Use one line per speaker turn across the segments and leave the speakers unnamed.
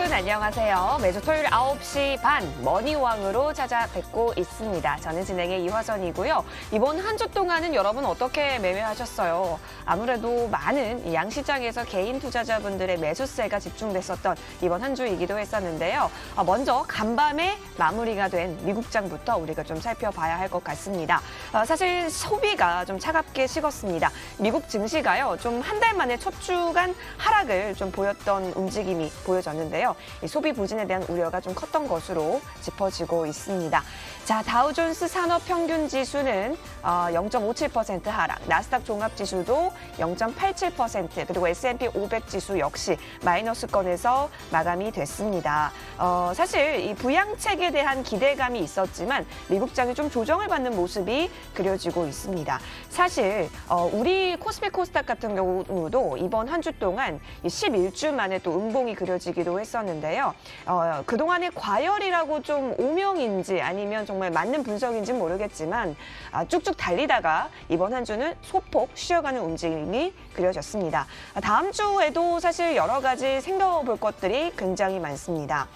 여러분 안녕하세요. 매주 토요일 9시 반 머니왕으로 찾아뵙고 있습니다. 저는 진행의 이화선이고요. 이번 한 주 동안은 여러분 어떻게 매매하셨어요? 아무래도 많은 양시장에서 개인 투자자분들의 매수세가 집중됐었던 이번 한 주이기도 했었는데요. 먼저 간밤에 마무리가 된 미국장부터 우리가 좀 살펴봐야 할 것 같습니다. 사실 소비가 좀 차갑게 식었습니다. 미국 증시가요. 좀 한 달 만에 첫 주간 하락을 좀 보였던 움직임이 보여졌는데요. 이 소비 부진에 대한 우려가 좀 컸던 것으로 짚어지고 있습니다. 자, 다우존스 산업평균지수는 0.57% 하락, 나스닥 종합지수도 0.87%, 그리고 S&P 500지수 역시 마이너스권에서 마감이 됐습니다. 사실 이 부양책에 대한 기대감이 있었지만 미국장이 좀 조정을 받는 모습이 그려지고 있습니다. 사실 우리 코스피 코스닥 같은 경우도 이번 한 주 동안 11주 만에 또 음봉이 그려지기도 했었는데요. 그동안의 과열이라고 좀 오명인지 아니면 정말 맞는 분석인지는 모르겠지만 쭉쭉 달리다가 이번 한 주는 소폭 쉬어가는 움직임이 그려졌습니다. 다음 주에도 사실 여러 가지 생각해볼 것들이 굉장히 많습니다.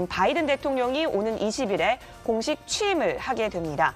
바이든 대통령이 오는 20일에 공식 취임을 하게 됩니다.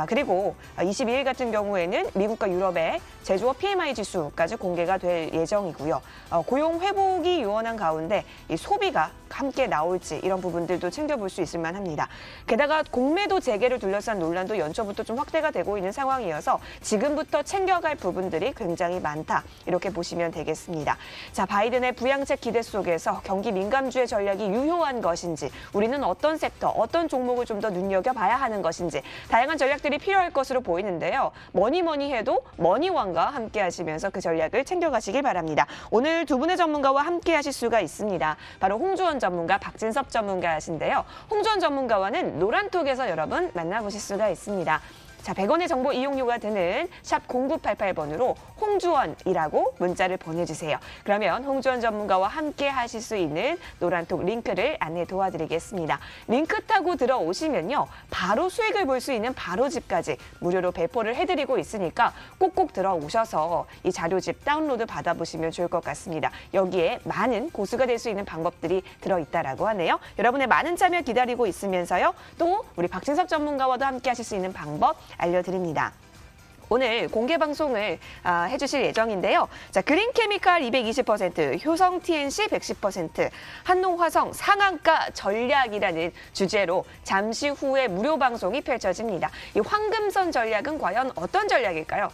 그리고 22일 같은 경우에는 미국과 유럽의 제조업 PMI 지수까지 공개가 될 예정이고요. 고용 회복이 유언한 가운데 이 소비가 함께 나올지 이런 부분들도 챙겨볼 수 있을 만합니다. 게다가 공매도 재개를 둘러싼 논란도 연초부터 좀 확대가 되고 있는 상황이어서 지금부터 챙겨갈 부분들이 굉장히 많다. 이렇게 보시면 되겠습니다. 자, 바이든의 부양책 기대 속에서 경기 민감주의 전략이 유효한 것인지, 우리는 어떤 섹터, 어떤 종목을 좀 더 눈여겨봐야 하는 것인지 다양한 전략들이 필요할 것으로 보이는데요. 뭐니 해도 머니왕과 함께 하시면서 그 전략을 챙겨가시길 바랍니다. 오늘 두 분의 전문가와 함께 하실 수가 있습니다. 바로 홍주원 전문가, 박진섭 전문가이신데요. 홍주원 전문가와는 노란톡에서 여러분 만나보실 수가 있습니다. 자, 100원의 정보 이용료가 드는 샵 0988번으로 홍주원이라고 문자를 보내주세요. 그러면 홍주원 전문가와 함께 하실 수 있는 노란톡 링크를 안내 도와드리겠습니다. 링크 타고 들어오시면요. 바로 수익을 볼 수 있는 바로집까지 무료로 배포를 해드리고 있으니까 꼭꼭 들어오셔서 이 자료집 다운로드 받아보시면 좋을 것 같습니다. 여기에 많은 고수가 될 수 있는 방법들이 들어있다라고 하네요. 여러분의 많은 참여 기다리고 있으면서요. 또 우리 박진섭 전문가와도 함께 하실 수 있는 방법 알려드립니다. 오늘 공개 방송을 해주실 예정인데요. 자, 그린케미칼 220%, 효성 TNC 110%, 한농화성 상한가 전략이라는 주제로 잠시 후에 무료 방송이 펼쳐집니다. 이 황금선 전략은 과연 어떤 전략일까요?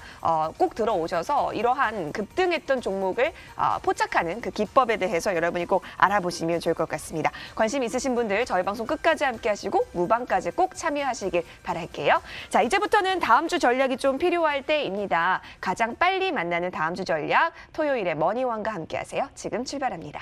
꼭 들어오셔서 이러한 급등했던 종목을 포착하는 그 기법에 대해서 여러분이 꼭 알아보시면 좋을 것 같습니다. 관심 있으신 분들 저희 방송 끝까지 함께 하시고 무방까지 꼭 참여하시길 바랄게요. 자, 이제부터는 다음 주 전략이 좀 필요할 때입니다. 가장 빨리 만나는 다음 주 전략, 토요일에 머니왕과 함께 하세요. 지금 출발합니다.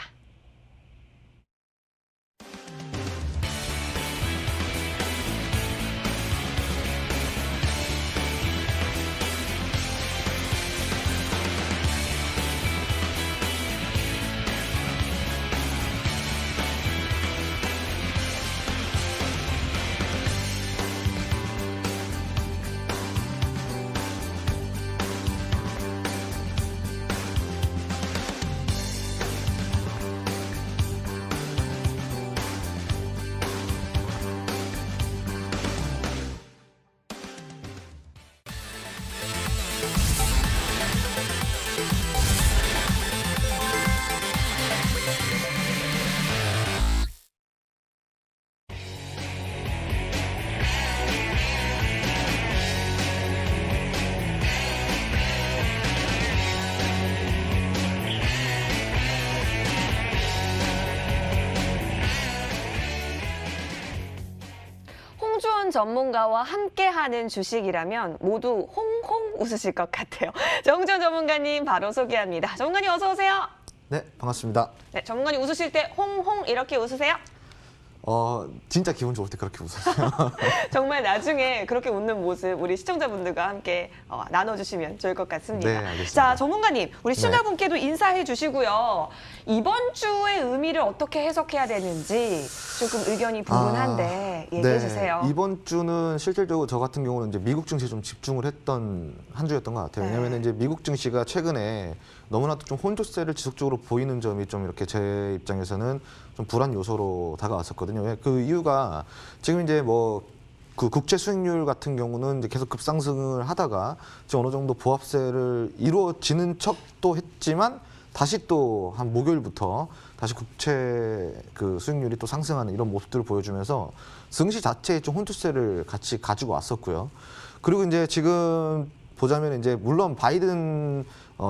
홍주원 전문가와 함께하는 주식이라면 모두 홍홍 웃으실 것 같아요. 홍주원 전문가님 바로 소개합니다. 전문가님 어서 오세요.
네, 반갑습니다.
네, 전문가님 웃으실 때 홍홍 이렇게 웃으세요?
진짜 기분 좋을 때 그렇게 웃었어요.
정말 나중에 그렇게 웃는 모습 우리 시청자분들과 함께 나눠주시면 좋을 것 같습니다.
네, 알겠습니다.
자, 전문가님, 우리 시청자분께도 인사해 주시고요. 이번 주의 의미를 어떻게 해석해야 되는지 조금 의견이 분분한데 얘기해 주세요.
이번 주는 실질적으로 저 같은 경우는 이제 미국 증시에 좀 집중을 했던 한 주였던 것 같아요. 왜냐하면 이제 미국 증시가 최근에 너무나도 좀 혼조세를 지속적으로 보이는 점이 좀 이렇게 제 입장에서는 좀 불안 요소로 다가왔었거든요. 그 이유가 지금 이제 뭐 그 국채 수익률 같은 경우는 이제 계속 급상승을 하다가 지금 어느 정도 보합세를 이루어지는 척도 했지만 다시 또 한 목요일부터 다시 국채 그 수익률이 또 상승하는 이런 모습들을 보여주면서 증시 자체에 좀 혼투세를 같이 가지고 왔었고요. 그리고 이제 지금 보자면 이제 물론 바이든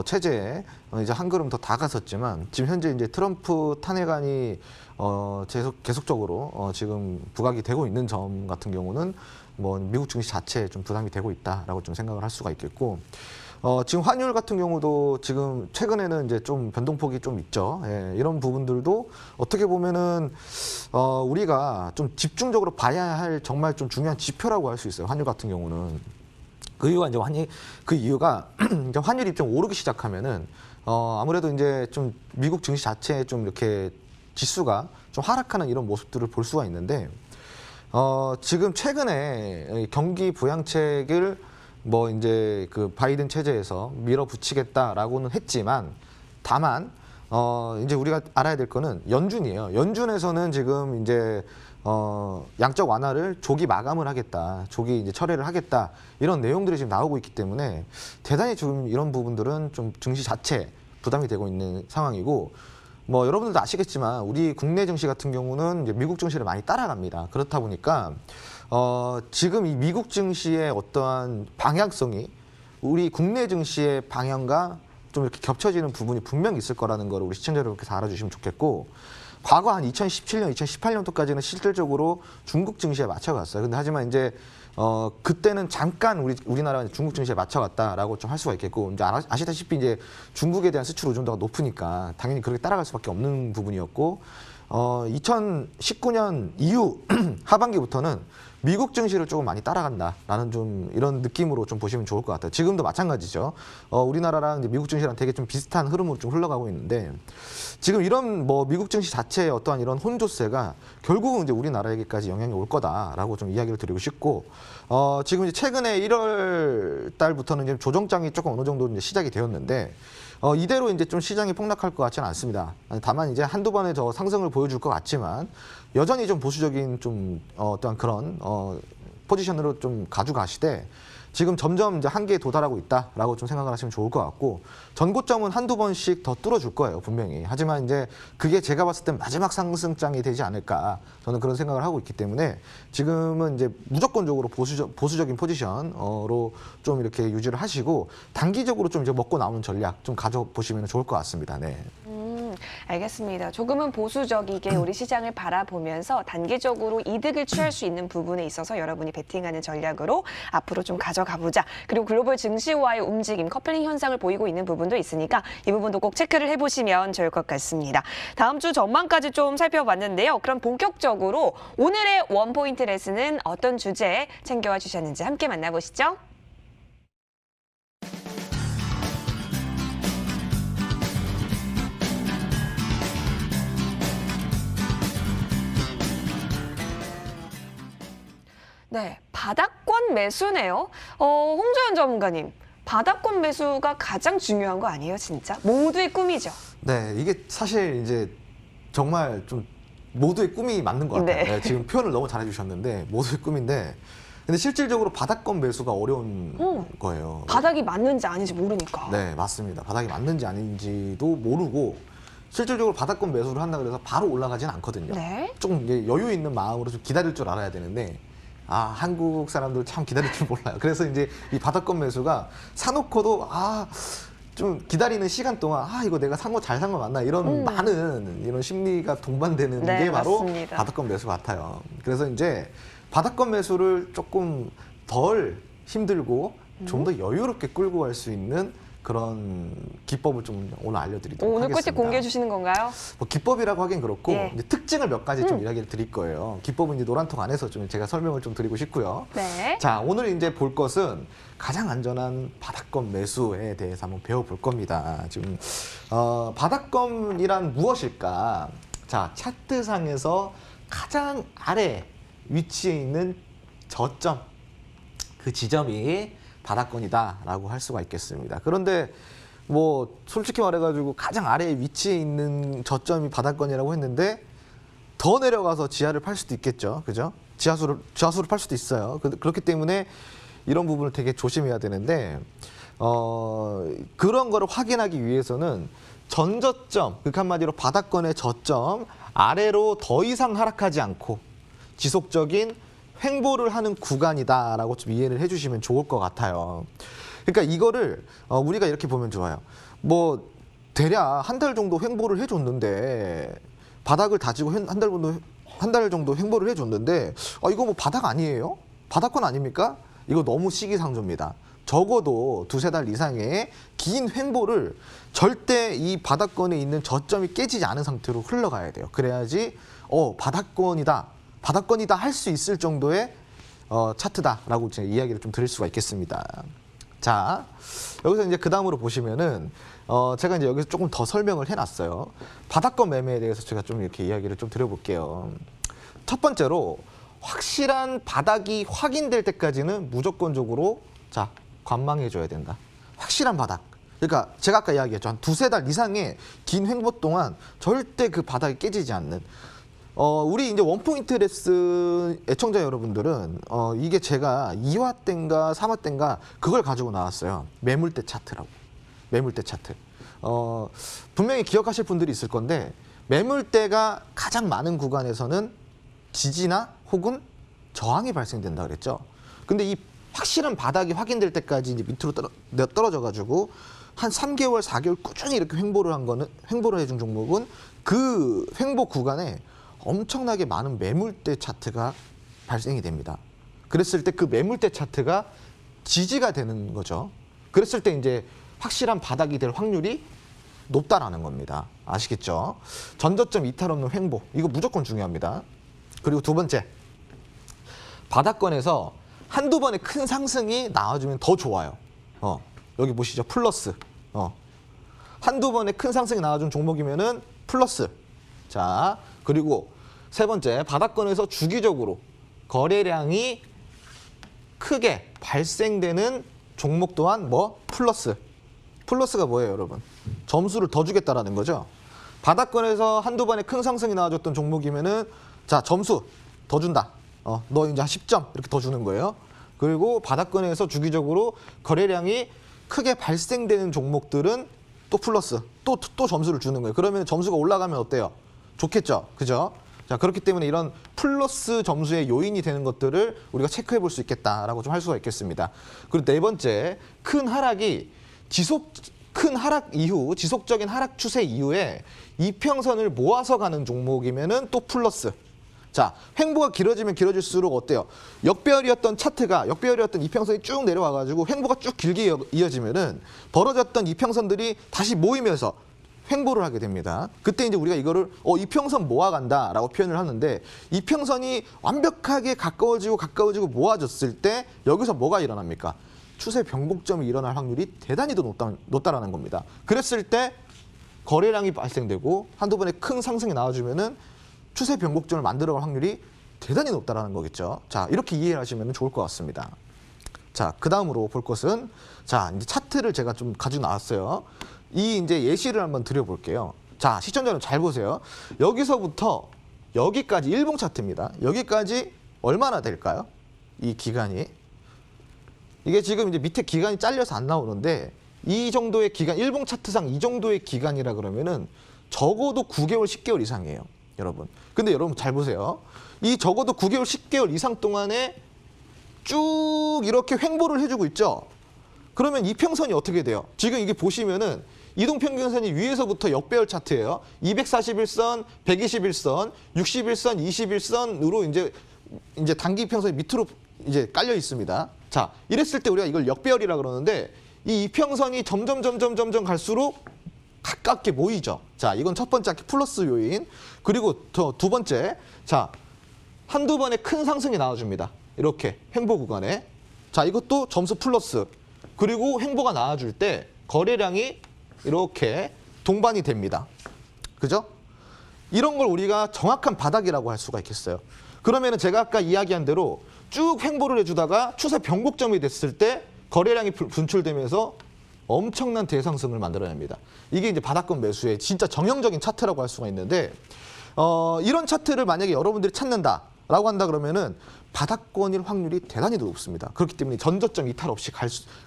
체제에 이제 한 걸음 더 다가섰지만 지금 현재 이제 트럼프 탄핵안이 계속적으로 지금 부각이 되고 있는 점 같은 경우는 뭐 미국 증시 자체에 좀 부담이 되고 있다라고 좀 생각을 할 수가 있겠고. 지금 환율 같은 경우도 지금 최근에는 이제 좀 변동폭이 좀 있죠. 예, 이런 부분들도 어떻게 보면은 우리가 좀 집중적으로 봐야 할 정말 좀 중요한 지표라고 할 수 있어요. 환율 같은 경우는. 그 이유가 이제 환율이 좀 오르기 시작하면은 아무래도 이제 좀 미국 증시 자체에 좀 이렇게 지수가 좀 하락하는 이런 모습들을 볼 수가 있는데 지금 최근에 경기 부양책을 뭐 이제 그 바이든 체제에서 밀어붙이겠다라고는 했지만 다만 이제 우리가 알아야 될 거는 연준이에요. 연준에서는 지금 이제 양적 완화를 조기 마감을 하겠다, 조기 이제 철회를 하겠다 이런 내용들이 지금 나오고 있기 때문에 대단히 지금 이런 부분들은 좀 증시 자체 부담이 되고 있는 상황이고 뭐 여러분들도 아시겠지만 우리 국내 증시 같은 경우는 이제 미국 증시를 많이 따라갑니다. 그렇다 보니까 지금 이 미국 증시의 어떠한 방향성이 우리 국내 증시의 방향과 좀 이렇게 겹쳐지는 부분이 분명히 있을 거라는 걸 우리 시청자 여러분께서 알아주시면 좋겠고 과거 한 2017년, 2018년도까지는 실질적으로 중국 증시에 맞춰갔어요. 근데 하지만 이제 그때는 잠깐 우리나라가 중국 증시에 맞춰갔다라고 좀 할 수가 있겠고 이제 아시다시피 이제 중국에 대한 수출 의존도가 높으니까 당연히 그렇게 따라갈 수밖에 없는 부분이었고 2019년 이후 하반기부터는 미국 증시를 조금 많이 따라간다라는 좀 이런 느낌으로 좀 보시면 좋을 것 같아요. 지금도 마찬가지죠. 우리나라랑 이제 미국 증시랑 되게 좀 비슷한 흐름으로 좀 흘러가고 있는데 지금 이런 뭐 미국 증시 자체의 어떠한 이런 혼조세가 결국은 이제 우리나라에게까지 영향이 올 거다라고 좀 이야기를 드리고 싶고 지금 이제 최근에 1월 달부터는 이제 조정장이 조금 어느 정도 이제 시작이 되었는데 이대로 이제 좀 시장이 폭락할 것 같지는 않습니다. 다만 이제 한두 번의 더 상승을 보여줄 것 같지만 여전히 좀 보수적인 좀 어떠한 그런 포지션으로 좀 가져가시되 지금 점점 이제 한계에 도달하고 있다라고 좀 생각을 하시면 좋을 것 같고 전고점은 한두 번씩 더 뚫어줄 거예요, 분명히. 하지만 이제 그게 제가 봤을 땐 마지막 상승장이 되지 않을까 저는 그런 생각을 하고 있기 때문에 지금은 이제 무조건적으로 보수적인 포지션으로 좀 이렇게 유지를 하시고 단기적으로 좀 이제 먹고 나오는 전략 좀 가져보시면 좋을 것 같습니다. 네.
알겠습니다. 조금은 보수적이게 우리 시장을 바라보면서 단기적으로 이득을 취할 수 있는 부분에 있어서 여러분이 베팅하는 전략으로 앞으로 좀 가져가보자. 그리고 글로벌 증시와의 움직임, 커플링 현상을 보이고 있는 부분도 있으니까 이 부분도 꼭 체크를 해보시면 좋을 것 같습니다. 다음 주 전망까지 좀 살펴봤는데요. 그럼 본격적으로 오늘의 원포인트 레슨은 어떤 주제 챙겨와 주셨는지 함께 만나보시죠. 네, 바닥권 매수네요. 홍조연 전문가님, 바닥권 매수가 가장 중요한 거 아니에요, 진짜? 모두의 꿈이죠.
네, 이게 사실 이제 정말 좀 모두의 꿈이 맞는 것 같아요.
네.
네, 지금 표현을 너무 잘해주셨는데 모두의 꿈인데 근데 실질적으로 바닥권 매수가 어려운 거예요.
바닥이 맞는지 아닌지 모르니까.
네, 맞습니다. 바닥이 맞는지 아닌지도 모르고 실질적으로 바닥권 매수를 한다 그래서 바로 올라가지는 않거든요.
네.
조금 이제 여유 있는 마음으로 좀 기다릴 줄 알아야 되는데 한국 사람들 참 기다릴 줄 몰라요. 그래서 이제 이 바닥권 매수가 사놓고도 좀 기다리는 시간 동안 이거 내가 산 거 잘 산 거 맞나 이런 많은 이런 심리가 동반되는
네,
게 바로
맞습니다.
바닥권 매수 같아요. 그래서 이제 바닥권 매수를 조금 덜 힘들고 좀 더 여유롭게 끌고 갈 수 있는 그런 기법을 좀 오늘 알려드리도록
오늘
하겠습니다.
꿀팁 공개해 주시는 건가요?
뭐 기법이라고 하긴 그렇고
예.
이제 특징을 몇 가지 좀 이야기를 드릴 거예요. 기법은 이제 노란통 안에서 좀 제가 설명을 좀 드리고 싶고요.
네.
자, 오늘 이제 볼 것은 가장 안전한 바닥권 매수에 대해서 한번 배워볼 겁니다. 지금 바닥권이란 무엇일까? 자, 차트상에서 가장 아래 위치에 있는 저점, 그 지점이 바닥권이다라고 할 수가 있겠습니다. 그런데 뭐 솔직히 말해가지고 가장 아래에 위치해 있는 저점이 바닥권이라고 했는데 더 내려가서 지하를 팔 수도 있겠죠. 그죠? 지하수를 팔 수도 있어요. 그렇기 때문에 이런 부분을 되게 조심해야 되는데 그런 거를 확인하기 위해서는 전저점, 그러니까 한마디로 바닥권의 저점 아래로 더 이상 하락하지 않고 지속적인 횡보를 하는 구간이다라고 좀 이해를 해주시면 좋을 것 같아요. 그러니까 이거를 우리가 이렇게 보면 좋아요. 뭐 대략 한 달 정도 횡보를 해줬는데 바닥을 다지고 한 달 정도 횡보를 해줬는데 이거 뭐 바닥 아니에요? 바닥권 아닙니까? 이거 너무 시기상조입니다. 적어도 두세 달 이상의 긴 횡보를 절대 이 바닥권에 있는 저점이 깨지지 않은 상태로 흘러가야 돼요. 그래야지 바닥권이다 할 수 있을 정도의 차트다라고 제가 이야기를 좀 드릴 수가 있겠습니다. 자, 여기서 이제 그 다음으로 보시면은 제가 이제 여기서 조금 더 설명을 해놨어요. 바닥권 매매에 대해서 제가 좀 이렇게 이야기를 좀 드려볼게요. 첫 번째로 확실한 바닥이 확인될 때까지는 무조건적으로 자 관망해줘야 된다. 확실한 바닥. 그러니까 제가 아까 이야기했죠. 한 두세 달 이상의 긴 횡보 동안 절대 그 바닥이 깨지지 않는. 우리 이제 원포인트 레슨 애청자 여러분들은 이게 제가 2화 때인가 3화 때인가 그걸 가지고 나왔어요. 매물대 차트라고. 매물대 차트. 분명히 기억하실 분들이 있을 건데 매물대가 가장 많은 구간에서는 지지나 혹은 저항이 발생된다 그랬죠. 근데 이 확실한 바닥이 확인될 때까지 이제 밑으로 떨어져 가지고 한 3개월, 4개월 꾸준히 이렇게 횡보를 해준 종목은 그 횡보 구간에 엄청나게 많은 매물대 차트가 발생이 됩니다. 그랬을 때 그 매물대 차트가 지지가 되는 거죠. 그랬을 때 이제 확실한 바닥이 될 확률이 높다라는 겁니다. 아시겠죠? 전저점 이탈 없는 횡보. 이거 무조건 중요합니다. 그리고 두 번째, 바닥권에서 한두 번의 큰 상승이 나와주면 더 좋아요. 여기 보시죠. 플러스. 한두 번의 큰 상승이 나와준 종목이면은 플러스. 자, 그리고 세 번째, 바닥권에서 주기적으로 거래량이 크게 발생되는 종목 또한 뭐? 플러스. 플러스가 뭐예요, 여러분? 점수를 더 주겠다라는 거죠. 바닥권에서 한두 번의 큰 상승이 나와줬던 종목이면은 자, 점수 더 준다. 너 이제 한 10점 이렇게 더 주는 거예요. 그리고 바닥권에서 주기적으로 거래량이 크게 발생되는 종목들은 또 플러스, 또 점수를 주는 거예요. 그러면 점수가 올라가면 어때요? 좋겠죠, 그죠? 자, 그렇기 때문에 이런 플러스 점수의 요인이 되는 것들을 우리가 체크해 볼 수 있겠다라고 좀 할 수가 있겠습니다. 그리고 네 번째, 큰 하락 이후, 지속적인 하락 추세 이후에 이평선을 모아서 가는 종목이면은 또 플러스. 자, 횡보가 길어지면 길어질수록 어때요? 역배열이었던 이평선이 쭉 내려와가지고 횡보가 쭉 길게 이어지면은 벌어졌던 이평선들이 다시 모이면서 횡보를 하게 됩니다. 그때 이제 우리가 이거를 이평선 모아간다라고 표현을 하는데 이평선이 완벽하게 가까워지고 모아졌을 때 여기서 뭐가 일어납니까? 추세 변곡점이 일어날 확률이 대단히 더 높다라는 겁니다. 그랬을 때 거래량이 발생되고 한두 번의 큰 상승이 나와주면은 추세 변곡점을 만들어갈 확률이 대단히 높다라는 거겠죠. 자, 이렇게 이해를 하시면 좋을 것 같습니다. 자, 그 다음으로 볼 것은 자, 이제 차트를 제가 좀 가지고 나왔어요. 이 이제 예시를 한번 드려볼게요. 자, 시청자 여러분 잘 보세요. 여기서부터 여기까지 일봉 차트입니다. 여기까지 얼마나 될까요? 이 기간이. 이게 지금 이제 밑에 기간이 잘려서 안 나오는데 이 정도의 기간, 일봉 차트상 이 정도의 기간이라 그러면은 적어도 9개월, 10개월 이상이에요, 여러분. 근데 여러분 잘 보세요. 이 적어도 9개월, 10개월 이상 동안에 쭉 이렇게 횡보를 해주고 있죠. 그러면 이평선이 어떻게 돼요? 지금 이게 보시면은 이동평균선이 위에서부터 역배열 차트예요. 241선, 121선, 61선, 21선으로 이제 단기 이평선이 밑으로 이제 깔려 있습니다. 자, 이랬을 때 우리가 이걸 역배열이라 그러는데 이 이평선이 점점 갈수록 가깝게 모이죠. 자, 이건 첫 번째 플러스 요인. 그리고 두 번째, 자, 한두 번의 큰 상승이 나와줍니다. 이렇게 횡보 구간에. 자, 이것도 점수 플러스. 그리고 횡보가 나와줄 때 거래량이 이렇게 동반이 됩니다. 그죠? 이런 걸 우리가 정확한 바닥이라고 할 수가 있겠어요. 그러면은 제가 아까 이야기한 대로 쭉 횡보를 해주다가 추세 변곡점이 됐을 때 거래량이 분출되면서 엄청난 대상승을 만들어냅니다. 이게 이제 바닥권 매수의 진짜 정형적인 차트라고 할 수가 있는데 이런 차트를 만약에 여러분들이 찾는다라고 한다 그러면은 바닥권일 확률이 대단히 높습니다. 그렇기 때문에 전저점 이탈 없이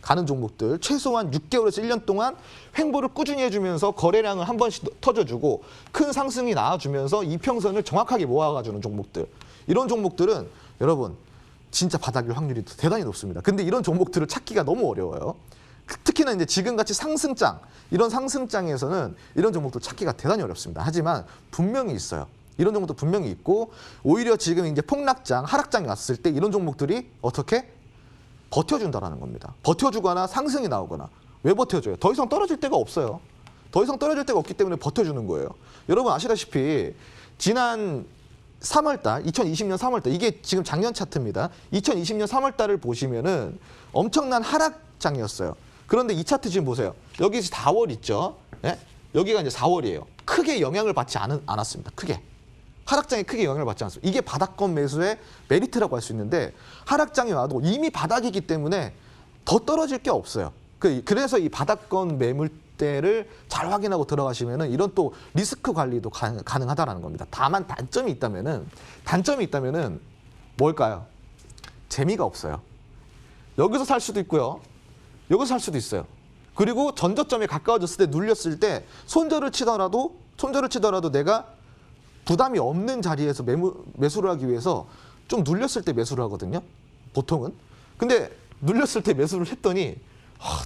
가는 종목들, 최소한 6개월에서 1년 동안 횡보를 꾸준히 해주면서 거래량을 한 번씩 터져주고 큰 상승이 나와주면서 이평선을 정확하게 모아가주는 종목들, 이런 종목들은 여러분 진짜 바닥일 확률이 대단히 높습니다. 근데 이런 종목들을 찾기가 너무 어려워요. 특히나 이제 지금같이 상승장, 이런 상승장에서는 이런 종목들 찾기가 대단히 어렵습니다. 하지만 분명히 있어요. 이런 종목도 분명히 있고, 오히려 지금 이제 폭락장, 하락장이 왔을 때 이런 종목들이 어떻게 버텨준다라는 겁니다. 버텨주거나 상승이 나오거나. 왜 버텨줘요? 더 이상 떨어질 데가 없어요. 더 이상 떨어질 데가 없기 때문에 버텨주는 거예요. 여러분 아시다시피 지난 3월달, 2020년 3월달, 이게 지금 작년 차트입니다. 2020년 3월달을 보시면은 엄청난 하락장이었어요. 그런데 이 차트 지금 보세요. 여기 4월 있죠? 예? 여기가 이제 4월이에요. 크게 영향을 받지 않았습니다. 크게. 하락장에 크게 영향을 받지 않습니다. 이게 바닥권 매수의 메리트라고 할 수 있는데, 하락장이 와도 이미 바닥이기 때문에 더 떨어질 게 없어요. 그래서 이 바닥권 매물대를 잘 확인하고 들어가시면은 이런 또 리스크 관리도 가능하다라는 겁니다. 다만 단점이 있다면은 뭘까요? 재미가 없어요. 여기서 살 수도 있고요. 여기서 살 수도 있어요. 그리고 전저점에 가까워졌을 때, 눌렸을 때 손절을 치더라도 내가 부담이 없는 자리에서 매수를 하기 위해서 좀 눌렸을 때 매수를 하거든요. 보통은. 근데 눌렸을 때 매수를 했더니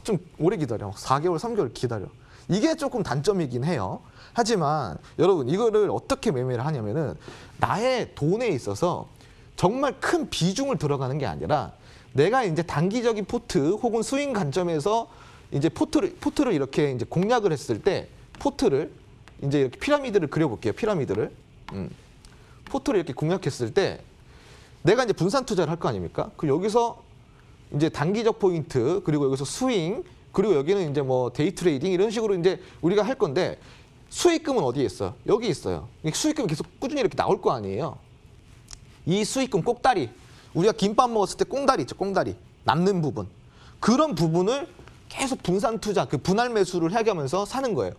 좀 오래 기다려. 4개월, 3개월 기다려. 이게 조금 단점이긴 해요. 하지만 여러분 이거를 어떻게 매매를 하냐면은 나의 돈에 있어서 정말 큰 비중을 들어가는 게 아니라, 내가 이제 단기적인 포트 혹은 스윙 관점에서 이제 포트를 이렇게 이제 공략을 했을 때, 포트를 이제 이렇게 피라미드를 그려볼게요. 피라미드를. 포트를 이렇게 공략했을 때 내가 이제 분산 투자를 할 거 아닙니까? 그 여기서 이제 단기적 포인트, 그리고 여기서 스윙, 그리고 여기는 이제 뭐 데이 트레이딩, 이런 식으로 이제 우리가 할 건데, 수익금은 어디에 있어요? 여기 있어요. 수익금이 계속 꾸준히 이렇게 나올 거 아니에요. 이 수익금 꼭다리, 우리가 김밥 먹었을 때 꽁다리 있죠. 꽁다리. 남는 부분. 그런 부분을 계속 분산 투자, 그 분할 매수를 해가면서 사는 거예요.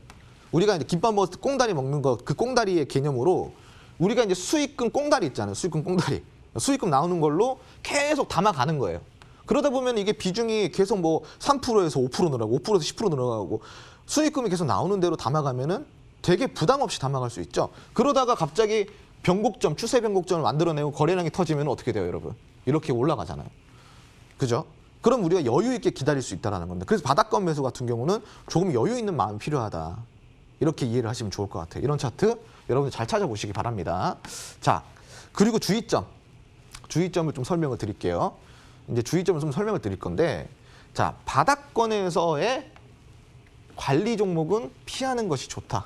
우리가 이제 김밥 먹었을 때 꽁다리 먹는 거, 그 꽁다리의 개념으로 우리가 이제 수익금 꽁다리 있잖아요. 수익금 꽁다리. 수익금 나오는 걸로 계속 담아가는 거예요. 그러다 보면 이게 비중이 계속 뭐 3%에서 5% 늘어가고 5%에서 10% 늘어가고 수익금이 계속 나오는 대로 담아가면은 되게 부담 없이 담아갈 수 있죠. 그러다가 갑자기 변곡점, 추세 변곡점을 만들어내고 거래량이 터지면 어떻게 돼요, 여러분? 이렇게 올라가잖아요. 그죠? 그럼 우리가 여유 있게 기다릴 수 있다는 건데, 그래서 바닥권 매수 같은 경우는 조금 여유 있는 마음이 필요하다. 이렇게 이해를 하시면 좋을 것 같아요. 이런 차트 여러분들 잘 찾아보시기 바랍니다. 자, 그리고 주의점을 좀 설명을 드릴게요. 이제 주의점을 좀 설명을 드릴 건데, 자, 바닥권에서의 관리 종목은 피하는 것이 좋다.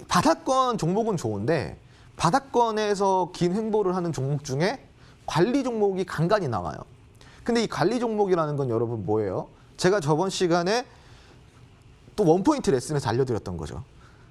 바닥권 종목은 좋은데, 바닥권에서 긴 횡보를 하는 종목 중에 관리 종목이 간간히 나와요. 근데 이 관리 종목이라는 건 여러분 뭐예요? 제가 저번 시간에 또 원포인트 레슨에서 알려드렸던 거죠.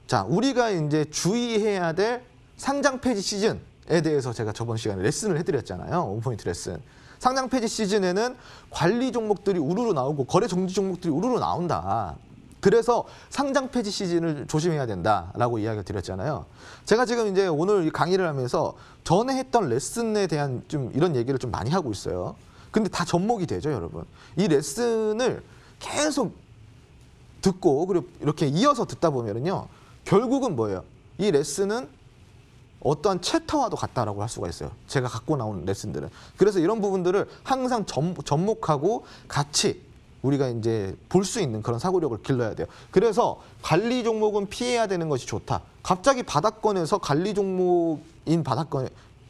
자, 우리가 이제 주의해야 될 상장 폐지 시즌에 대해서 제가 저번 시간에 레슨을 해드렸잖아요. 원포인트 레슨. 상장 폐지 시즌에는 관리 종목들이 우르르 나오고 거래 정지 종목들이 우르르 나온다. 그래서 상장 폐지 시즌을 조심해야 된다라고 이야기를 드렸잖아요. 제가 지금 이제 오늘 강의를 하면서 전에 했던 레슨에 대한 좀 이런 얘기를 좀 많이 하고 있어요. 근데 다 접목이 되죠, 여러분. 이 레슨을 계속 듣고 그리고 이렇게 이어서 듣다 보면은요, 결국은 뭐예요? 이 레슨은 어떠한 챕터와도 같다라고 할 수가 있어요. 제가 갖고 나온 레슨들은. 그래서 이런 부분들을 항상 접목하고 같이 우리가 이제 볼 수 있는 그런 사고력을 길러야 돼요. 그래서 관리 종목은 피해야 되는 것이 좋다. 갑자기 바닥권에서 관리 종목인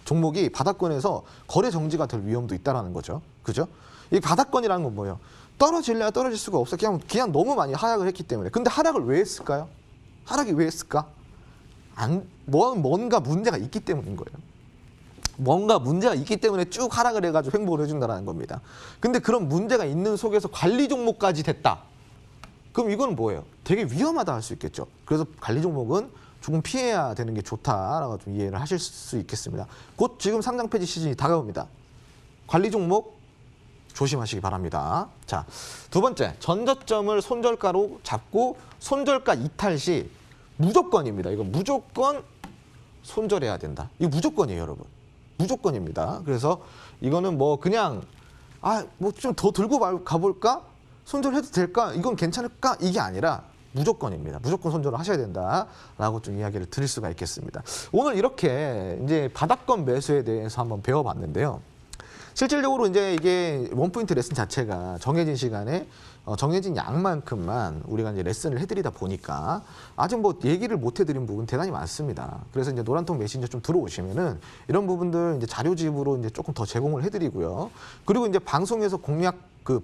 종목이 바닥권에서 거래 정지가 될 위험도 있다라는 거죠. 그죠? 이 바닥권이라는 건 뭐예요? 떨어질래야 떨어질 수가 없어. 그냥 너무 많이 하락을 했기 때문에. 근데 하락을 왜 했을까요? 하락이 왜 했을까? 뭔가 문제가 있기 때문인 거예요. 뭔가 문제가 있기 때문에 쭉 하락을 해가지고 횡보를 해준다는 겁니다. 근데 그런 문제가 있는 속에서 관리 종목까지 됐다. 그럼 이건 뭐예요? 되게 위험하다 할 수 있겠죠. 그래서 관리 종목은 조금 피해야 되는 게 좋다라고 좀 이해를 하실 수 있겠습니다. 곧 지금 상장 폐지 시즌이 다가옵니다. 관리 종목 조심하시기 바랍니다. 자, 두 번째, 전저점을 손절가로 잡고 손절가 이탈 시 무조건입니다. 이거 무조건 손절해야 된다. 이거 무조건이에요, 여러분. 무조건입니다. 그래서 이거는 뭐 그냥 뭐 좀 더 들고 가볼까? 손절해도 될까? 이건 괜찮을까? 이게 아니라 무조건입니다. 무조건 손절을 하셔야 된다라고 좀 이야기를 드릴 수가 있겠습니다. 오늘 이렇게 이제 바닥권 매수에 대해서 한번 배워봤는데요. 실질적으로 이제 이게 원포인트 레슨 자체가 정해진 시간에 정해진 양만큼만 우리가 이제 레슨을 해드리다 보니까 아직 뭐 얘기를 못 해드린 부분 대단히 많습니다. 그래서 이제 노란통 메신저 좀 들어오시면은 이런 부분들 이제 자료집으로 이제 조금 더 제공을 해드리고요. 그리고 이제 방송에서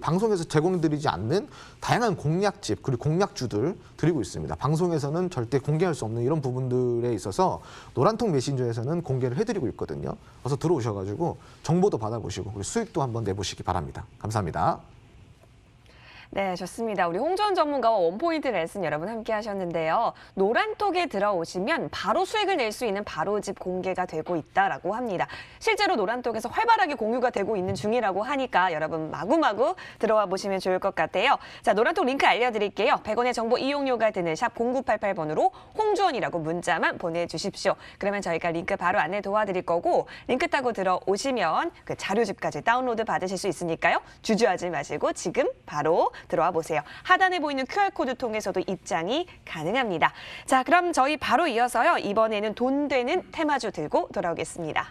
방송에서 제공드리지 않는 다양한 공략집 그리고 공략주들 드리고 있습니다. 방송에서는 절대 공개할 수 없는 이런 부분들에 있어서 노란통 메신저에서는 공개를 해드리고 있거든요. 그래서 들어오셔가지고 정보도 받아보시고 그리고 수익도 한번 내보시기 바랍니다. 감사합니다.
네, 좋습니다. 우리 홍준 전문가와 원포인트 레슨 여러분 함께 하셨는데요. 노란톡에 들어오시면 바로 수익을 낼 수 있는 바로집 공개가 되고 있다라고 합니다. 실제로 노란톡에서 활발하게 공유가 되고 있는 중이라고 하니까 여러분 마구마구 들어와 보시면 좋을 것 같아요. 자, 노란톡 링크 알려드릴게요. 100원의 정보 이용료가 드는 샵 0988번으로 홍주원이라고 문자만 보내주십시오. 그러면 저희가 링크 바로 안내 도와드릴 거고 링크 타고 들어오시면 그 자료집까지 다운로드 받으실 수 있으니까요. 주저하지 마시고 지금 바로 들어와 보세요. 하단에 보이는 QR코드 통해서도 입장이 가능합니다. 자, 그럼 저희 바로 이어서요. 이번에는 돈 되는 테마주 들고 돌아오겠습니다.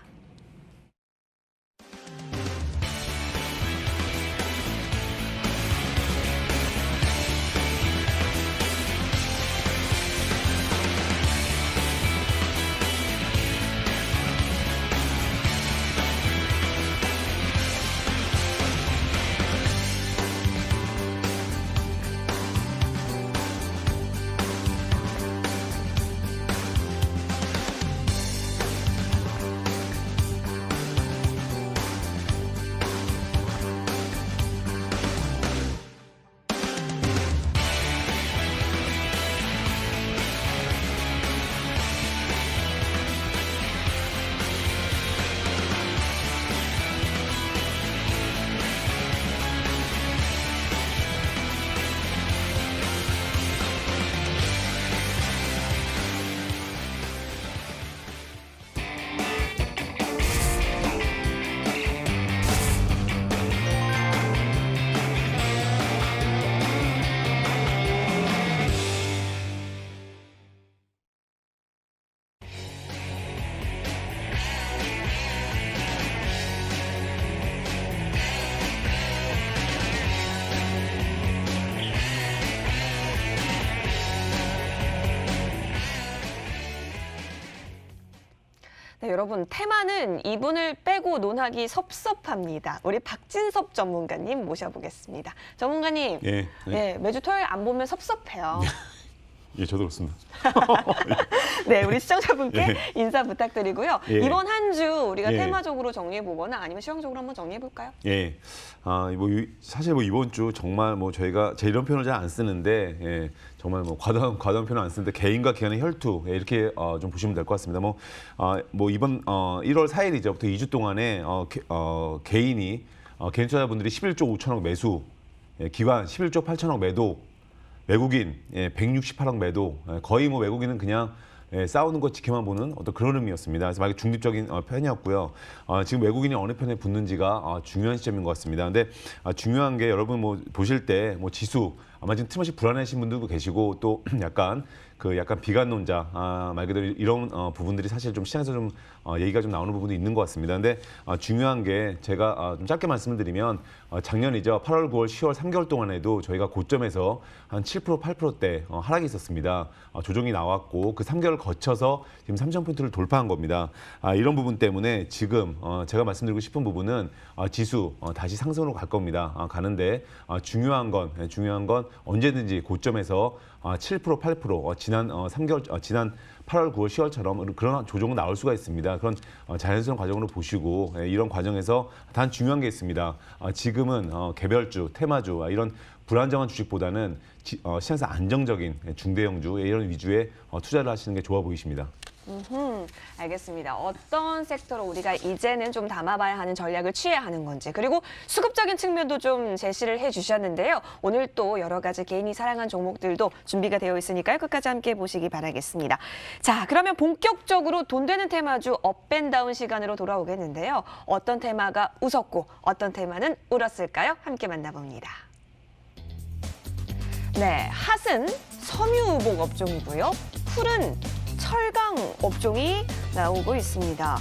네, 여러분 테마는 이분을 빼고 논하기 섭섭합니다. 우리 박진섭 전문가님 모셔보겠습니다. 전문가님, 네, 매주 토요일 안 보면 섭섭해요.
예, 저도 그렇습니다.
네, 우리 시청자분께 인사 부탁드리고요.
예.
이번 한 주 우리가
예.
테마적으로 정리해보거나 아니면 시황적으로 한번 정리해볼까요?
예, 사실 이번 주 정말 저희가 제 이런 표현을 잘 안 쓰는데, 예, 정말 과도한 표현을 안 쓰는데 개인과 기관의 혈투, 예, 이렇게 좀 보시면 될 것 같습니다. 이번 1월 4일이죠부터 2주 동안에 개인 투자자분들이 11조 5천억 매수, 예, 기관 11조 8천억 매도. 외국인 168억 매도, 거의 외국인은 그냥 싸우는 거 지켜만 보는 어떤 그런 의미였습니다. 그래서 말 중립적인 편이었고요. 지금 외국인이 어느 편에 붙는지가 중요한 시점인 것 같습니다. 근데 중요한 게 여러분 보실 때 지수 아마 지금 틈없이 불안해하신 분들도 계시고 또 약간 비관론자 말 그대로 이런 부분들이 사실 좀 시장에서 좀 얘기가 좀 나오는 부분도 있는 것 같습니다. 근데 중요한 게 제가 좀 짧게 말씀을 드리면 작년이죠. 8월, 9월, 10월 3개월 동안에도 저희가 고점에서 한 7%, 8%대 하락이 있었습니다. 조정이 나왔고 그 3개월 거쳐서 지금 3,000포인트를 돌파한 겁니다. 이런 부분 때문에 지금 제가 말씀드리고 싶은 부분은 지수 다시 상승으로 갈 겁니다. 가는데 중요한 건 언제든지 고점에서 7%, 8% 지난 8월, 9월, 10월처럼 그런 조정은 나올 수가 있습니다. 그런 자연스러운 과정으로 보시고 이런 과정에서 단 중요한 게 있습니다. 지금은 개별주, 테마주 이런 불안정한 주식보다는 시장에서 안정적인 중대형주 이런 위주의 투자를 하시는 게 좋아 보이십니다.
알겠습니다. 어떤 섹터로 우리가 이제는 좀 담아봐야 하는 전략을 취해야 하는 건지, 그리고 수급적인 측면도 좀 제시를 해주셨는데요. 오늘 또 여러 가지 개인이 사랑한 종목들도 준비가 되어 있으니까요. 끝까지 함께 보시기 바라겠습니다. 자, 그러면 본격적으로 돈 되는 테마주 업앤다운 시간으로 돌아오겠는데요. 어떤 테마가 웃었고 어떤 테마는 울었을까요? 함께 만나봅니다. 네, 핫은 섬유우복 업종이고요. 쿨은 철강 업종이 나오고 있습니다.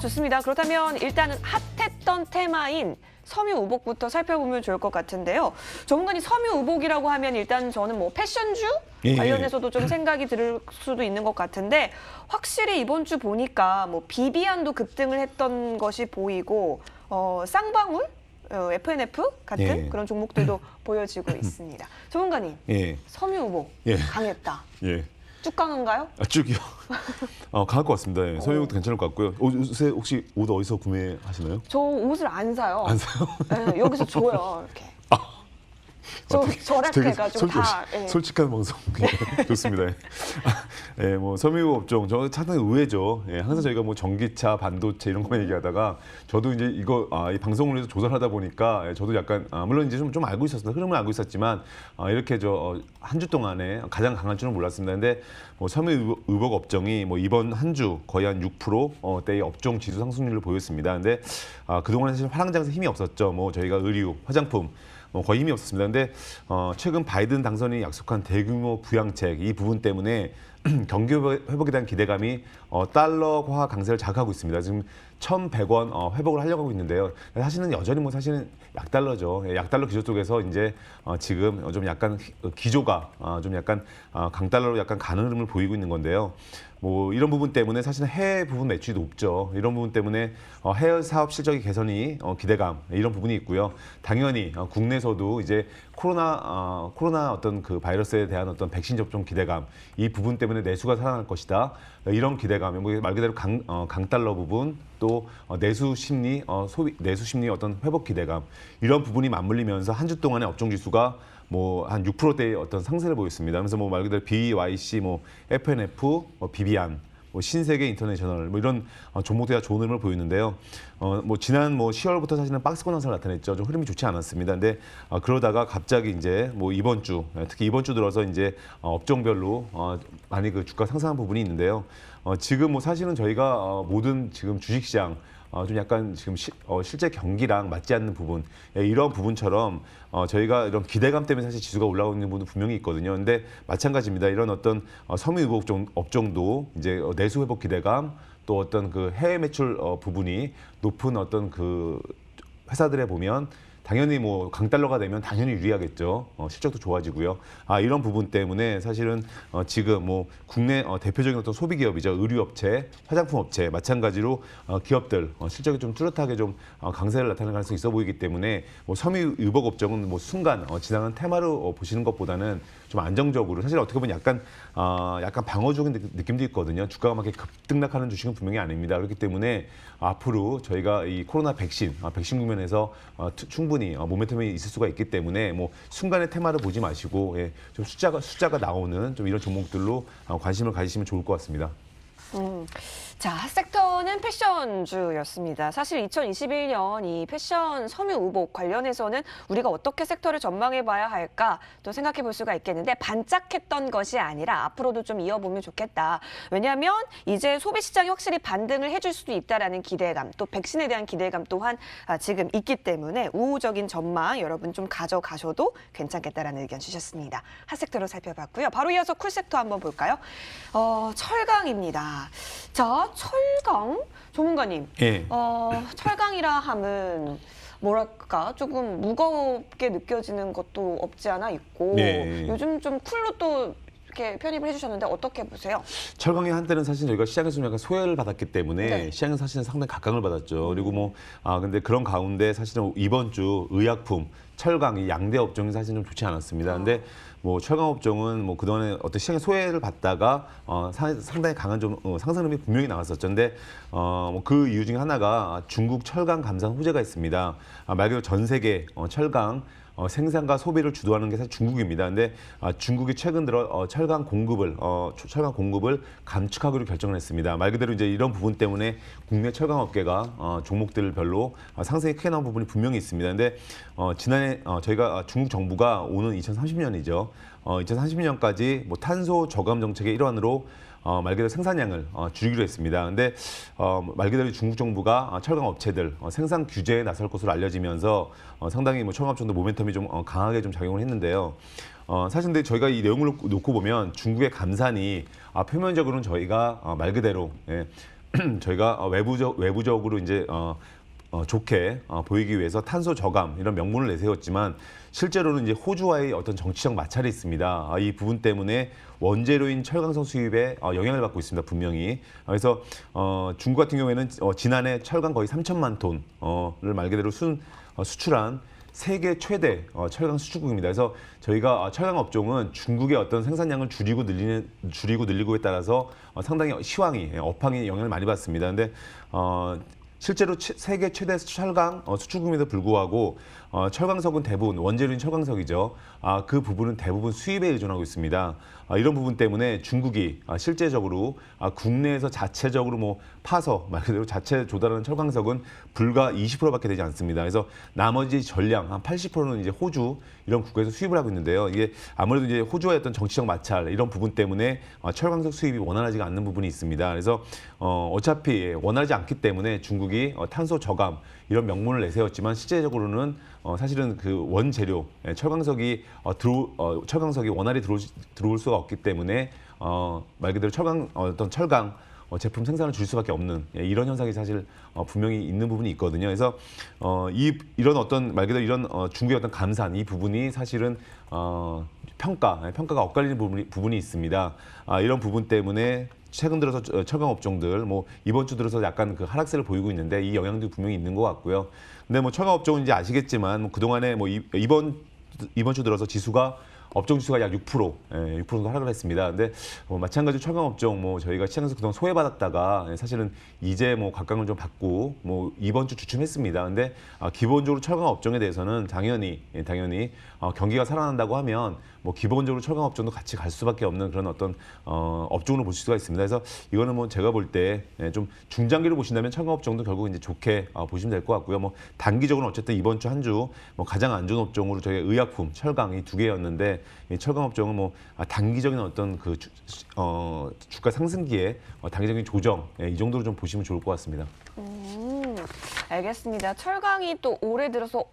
좋습니다. 그렇다면 일단은 핫했던 테마인 섬유우복부터 살펴보면 좋을 것 같은데요. 전문가님, 섬유우복이라고 하면 일단 저는 뭐 패션주 관련해서도 좀 생각이 들 수도 있는 것 같은데, 확실히 이번 주 보니까 뭐 비비안도 급등을 했던 것이 보이고, 쌍방울, FNF 같은 그런 종목들도 보여지고 있습니다. 전문가님, 섬유우복 강했다. 쭉 강한가요?
쭉이요. 강할 것 같습니다. 예. 섬유우복도 괜찮을 것 같고요. 요새 혹시 옷 어디서 구매하시나요?
저 옷을 안 사요.
안 사요?
네, 여기서 줘요, 이렇게. 절약해가지고 다.
솔직한 방송. 좋습니다. 뭐 섬유우복 업종, 저 상당히 의외죠. 항상 저희가 뭐 전기차, 반도체 이런 것만 얘기하다가 저도 이제 이거 이 방송을 해서 조사를 하다 보니까 저도 약간 물론 이제 좀 알고 있었어요. 흐름을 알고 있었지만 이렇게 한 주 동안에 가장 강한 줄은 몰랐습니다. 근데 뭐 섬유우복 업종이 뭐 이번 한 주 거의 한 6%대의 업종 지수 상승률을 보였습니다. 근데 그동안에 사실 화랑장에서 힘이 없었죠. 뭐 저희가 의류, 화장품 거의 힘이 없었습니다. 근데 최근 바이든 당선인이 약속한 대규모 부양책 이 부분 때문에 경기 회복에 대한 기대감이 달러화 강세를 자극하고 있습니다. 지금 1,100원 회복을 하려고 하고 있는데요. 사실은 여전히 뭐 사실은 약달러죠. 약달러 기조 쪽에서 이제 지금 좀 약간 기조가 좀 약간 강달러로 약간 가는 흐름을 보이고 있는 건데요. 뭐 이런 부분 때문에 사실은 해외 부분 매출이 높죠. 이런 부분 때문에 해외 사업 실적의 개선이 기대감 이런 부분이 있고요. 당연히 국내에서도 이제 코로나 어떤 그 바이러스에 대한 어떤 백신 접종 기대감 이 부분 때문에 내수가 살아날 것이다. 이런 기대감, 뭐 말 그대로 강달러 부분 또 내수 심리 내수 심리 어떤 회복 기대감 이런 부분이 맞물리면서 한 주 동안의 업종 지수가 뭐 한 6%대의 어떤 상승을 보였습니다. 그래서 뭐 말 그대로 BYC, 뭐 FNF, 비비안, 뭐 신세계 인터내셔널 뭐 이런 종목들이 좋은 흐름을 보였는데요. 뭐 지난 뭐 10월부터 사실은 박스권 현상을 나타냈죠. 좀 흐름이 좋지 않았습니다. 근데 그러다가 갑자기 이제 뭐 이번 주 특히 이번 주 들어서 이제 업종별로 많이 그 주가 상승한 부분이 있는데요. 지금 뭐 사실은 저희가 모든 지금 주식시장 좀 약간 지금 실제 경기랑 맞지 않는 부분 이런 부분처럼 저희가 이런 기대감 때문에 사실 지수가 올라오고 있는 부분도 분명히 있거든요. 근데 마찬가지입니다. 이런 어떤 섬유유복 업종도 이제 내수 회복 기대감 또 어떤 그 해외 매출 부분이 높은 어떤 그 회사들에 보면 당연히 뭐 강달러가 되면 당연히 유리하겠죠. 실적도 좋아지고요. 이런 부분 때문에 사실은 지금 뭐 국내 대표적인 어떤 소비 기업이죠. 의류업체, 화장품업체 마찬가지로 기업들 실적이 좀 뚜렷하게 좀 강세를 나타내는 가능성이 있어 보이기 때문에 뭐 섬유유복 업종은 뭐 순간 지나간 테마로 보시는 것보다는 좀 안정적으로 사실 어떻게 보면 약간 방어적인 느낌도 있거든요. 주가가 막 이렇게 급등락하는 주식은 분명히 아닙니다. 그렇기 때문에 앞으로 저희가 이 코로나 백신 국면에서 충분히 모멘텀이 있을 수가 있기 때문에 뭐 순간의 테마를 보지 마시고 좀 숫자가 나오는 좀 이런 종목들로 관심을 가지시면 좋을 것 같습니다.
자, 핫섹터는 패션주였습니다. 사실 2021년 이 패션 섬유우복 관련해서는 우리가 어떻게 섹터를 전망해 봐야 할까 또 생각해 볼 수가 있겠는데, 반짝했던 것이 아니라 앞으로도 좀 이어보면 좋겠다. 왜냐하면 이제 소비 시장이 확실히 반등을 해줄 수도 있다라는 기대감, 또 백신에 대한 기대감 또한 지금 있기 때문에 우호적인 전망 여러분 좀 가져가셔도 괜찮겠다라는 의견 주셨습니다. 핫섹터로 살펴봤고요. 바로 이어서 쿨섹터 한번 볼까요? 철강입니다. 자, 철강 전문가님. 철강이라 함은 뭐랄까 조금 무겁게 느껴지는 것도 없지 않아 있고 요즘 좀 쿨로 또 이렇게 편입을 해주셨는데 어떻게 보세요? 철강이
한때는 사실 저희가 시장에서 좀 약간 소외를 받았기 때문에 시장에서 사실은 상당히 각광을 받았죠. 그리고 뭐 근데 그런 가운데 사실은 이번 주 의약품, 철강 이 양대 업종이 사실 좀 좋지 않았습니다. 근데 뭐 철강 업종은 뭐 그동안에 어떤 시장의 소외를 받다가 상당히 강한 좀 상승률이 분명히 나왔었죠. 근데 뭐 그 이유 중에 하나가 중국 철강 감산 호재가 있습니다. 말 그대로 전 세계 철강 생산과 소비를 주도하는 게 사실 중국입니다. 근데 중국이 최근 들어 철강 공급을 감축하기로 결정을 했습니다. 말 그대로 이제 이런 부분 때문에 국내 철강 업계가 종목들 별로 상승이 크게 나온 부분이 분명히 있습니다. 근데 지난해 저희가 중국 정부가 오는 2030년이죠. 2030년까지 뭐 탄소 저감 정책의 일환으로 말 그대로 생산량을 줄이기로 했습니다. 근데 말 그대로 중국 정부가 철강 업체들 생산 규제에 나설 것으로 알려지면서 상당히 뭐 철강 업종도 모멘텀이 좀 강하게 좀 작용을 했는데요. 사실 근데 저희가 이 내용을 놓고 보면 중국의 감산이 표면적으로는 저희가 말 그대로 저희가 외부적으로 이제 좋게 보이기 위해서 탄소 저감 이런 명분을 내세웠지만 실제로는 이제 호주와의 어떤 정치적 마찰이 있습니다. 이 부분 때문에 원재료인 철강성 수입에 영향을 받고 있습니다. 분명히. 그래서 중국 같은 경우에는 지난해 철강 거의 3천만 톤을 말 그대로 수출한 세계 최대 철강 수출국입니다. 그래서 저희가 철강 업종은 중국의 어떤 생산량을 줄이고 늘리고에 따라서 상당히 업황이 영향을 많이 받습니다. 근데 실제로 세계 최대 철강 수출국임에도 불구하고 철강석은 대부분 원재료인 철강석이죠. 그 부분은 대부분 수입에 의존하고 있습니다. 이런 부분 때문에 중국이 실제적으로 국내에서 자체적으로 뭐 파서 말 그대로 자체 조달하는 철강석은 불과 20%밖에 되지 않습니다. 그래서 나머지 전량 한 80%는 이제 호주 이런 국가에서 수입을 하고 있는데요. 이게 아무래도 이제 호주와의 어떤 정치적 마찰 이런 부분 때문에 철강석 수입이 원활하지가 않는 부분이 있습니다. 그래서 어차피 원활하지 않기 때문에 중국이 탄소 저감 이런 명분을 내세웠지만 실제적으로는 사실은 그 원재료 철강석이 원활히 들어올 수가 없기 때문에 말 그대로 철강 제품 생산을 줄 수밖에 없는 이런 현상이 사실 분명히 있는 부분이 있거든요. 그래서 이런 어떤 말 그대로 이런 중국의 어떤 감산 이 부분이 사실은 평가가 엇갈리는 부분이 있습니다. 이런 부분 때문에 최근 들어서 철강 업종들 뭐 이번 주 들어서 약간 그 하락세를 보이고 있는데 이 영향도 분명히 있는 것 같고요. 근데 뭐 철강 업종은 이제 아시겠지만 뭐 그동안에 뭐 이번 주 들어서 지수가 업종 지수가 약 6%, 6% 정도 하락을 했습니다. 근데 마찬가지로 철강 업종 뭐 저희가 시장에서 그동안 소외받았다가 사실은 이제 뭐 각광을 좀 받고 뭐 이번 주 주춤했습니다. 근데 기본적으로 철강 업종에 대해서는 당연히 경기가 살아난다고 하면 뭐 기본적으로 철강 업종도 같이 갈 수밖에 없는 그런 어떤 업종으로 보실 수가 있습니다. 그래서 이거는 뭐 제가 볼 때 좀 중장기로 보신다면 철강 업종도 결국 이제 좋게 보시면 될 것 같고요. 뭐 단기적으로는 어쨌든 이번 주 한 주 뭐 가장 안 좋은 업종으로 저희 의약품, 철강 이 두 개였는데 이 철강 업종은 뭐 단기적인 어떤 그 주가 상승기에 단기적인 조정 이 정도로 좀 보시면 좋을 것 같습니다.
알겠습니다. 철강이 또 올해 들어서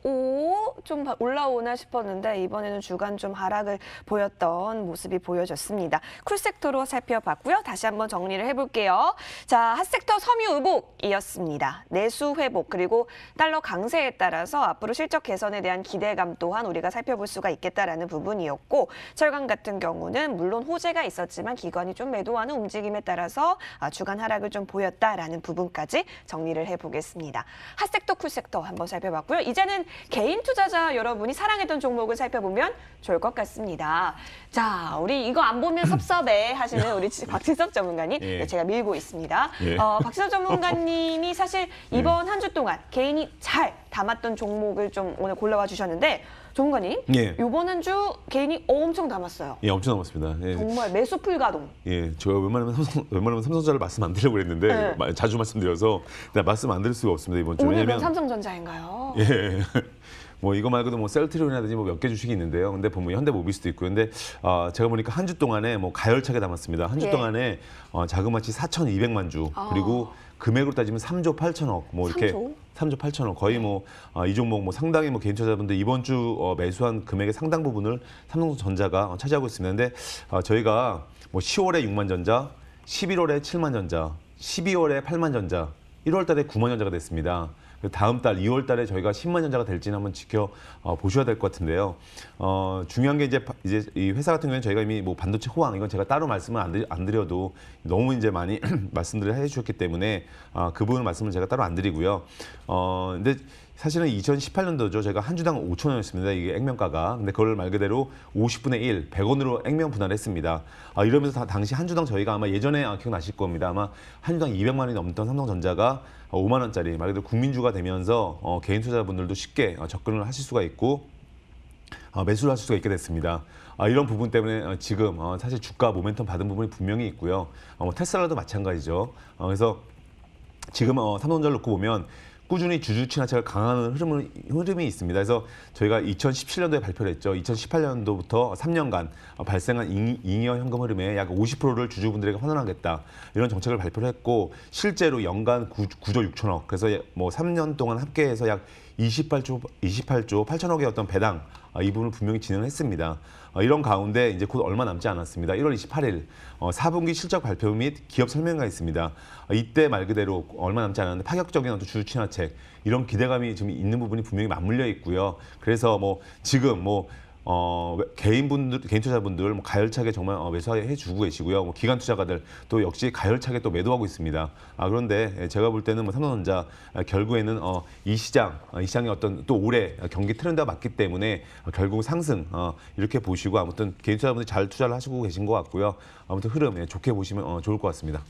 좀 올라오나 싶었는데 이번에는 주간 좀 하락을 보였던 모습이 보여졌습니다. 쿨섹터로 살펴봤고요. 다시 한번 정리를 해볼게요. 자, 핫섹터 섬유의복이었습니다. 내수 회복 그리고 달러 강세에 따라서 앞으로 실적 개선에 대한 기대감 또한 우리가 살펴볼 수가 있겠다라는 부분이었고 철강 같은 경우는 물론 호재가 있었지만 기관이 좀 매도하는 움직임에 따라서 주간 하락을 좀 보였다라는 부분까지 정리를 해보겠습니다. 핫섹터, 쿨섹터 한번 살펴봤고요. 이제는 개인 투자자 여러분이 사랑했던 종목을 살펴보면 좋을 것 같습니다. 자, 우리 이거 안 보면 섭섭해 하시는 우리 박지섭 전문가님
예.
제가 밀고 있습니다.
예.
박지섭 전문가님이 사실 이번 한 주 동안 개인이 잘 담았던 종목을 좀 오늘 골라와 주셨는데 전문가님,
예.
이번 한 주 개인이 엄청 담았어요.
예, 엄청 남았습니다. 예.
정말 매수 풀가동.
예, 제가 웬만하면 삼성전자를 말씀 안 드리려고 그랬는데
네.
자주 말씀드려서 말씀 안 드릴 수가 없습니다 이번 주.
오늘 그럼
왜냐면
삼성전자인가요?
예. 뭐 이거 말고도 뭐 셀트리온이라든지 뭐 몇 개 주식이 있는데요. 근데 보면 현대모비스도 있고, 근데 제가 보니까 한 주 동안에 뭐 가열차게 담았습니다. 한 주
예.
동안에 자그마치 4,200만 주 그리고 금액으로 따지면 3조 8천억 뭐 이렇게 3조 8천억 거의 뭐 이 종목 뭐 상당히 뭐 개인 투자자분들 이번 주 매수한 금액의 상당 부분을 삼성전자가 차지하고 있습니다. 근데 저희가 뭐 10월에 6만 전자, 11월에 7만 전자, 12월에 8만 전자, 1월 달에 9만 전자가 됐습니다. 다음 달 2월 달에 저희가 10만 전자가 될지는 한번 보셔야 될 것 같은데요. 중요한 게 이제 이 회사 같은 경우는 저희가 이미 뭐 반도체 호황 이건 제가 따로 말씀을 안 드려도 너무 이제 많이 말씀들을 해주셨기 때문에 그 부분 말씀을 제가 따로 안 드리고요. 근데 사실은 2018년도죠. 제가 한 주당 5천 원이었습니다. 이게 액면가가. 근데 그걸 말 그대로 50분의 1, 100원으로 액면 분할을 했습니다. 이러면서 당시 한 주당 저희가 아마 예전에 기억나실 겁니다. 아마 한 주당 200만 원이 넘던 삼성전자가 5만 원짜리 말 그대로 국민주가 되면서 개인 투자자분들도 쉽게 접근을 하실 수가 있고 매수를 하실 수가 있게 됐습니다. 이런 부분 때문에 지금 사실 주가 모멘텀 받은 부분이 분명히 있고요. 테슬라도 마찬가지죠. 그래서 지금 삼성전자를 놓고 보면 꾸준히 주주 친화책을 강화하는 흐름이 있습니다. 그래서 저희가 2017년도에 발표를 했죠. 2018년도부터 3년간 발생한 잉여 현금 흐름의 약 50%를 주주분들에게 환원하겠다. 이런 정책을 발표를 했고 실제로 연간 9조 6천억. 그래서 뭐 3년 동안 합계해서 약 28조 8천억의 어떤 배당 이 부분을 분명히 진행을 했습니다. 이런 가운데 이제 곧 얼마 남지 않았습니다. 1월 28일 4분기 실적 발표 및 기업 설명회가 있습니다. 이때 말 그대로 얼마 남지 않았는데 파격적인 어떤 주주 친화책 이런 기대감이 지금 있는 부분이 분명히 맞물려 있고요. 그래서 뭐 지금 개인 투자분들 가열차게 정말 매수해 주고 계시고요. 기관 투자가들 또 역시 가열차게 또 매도하고 있습니다. 그런데 제가 볼 때는 삼성전자 결국에는 이 시장의 어떤 또 올해 경기 트렌드가 맞기 때문에 결국 상승 이렇게 보시고 아무튼 개인 투자분들 잘 투자를 하시고 계신 것 같고요. 아무튼 흐름 좋게 보시면 좋을 것 같습니다.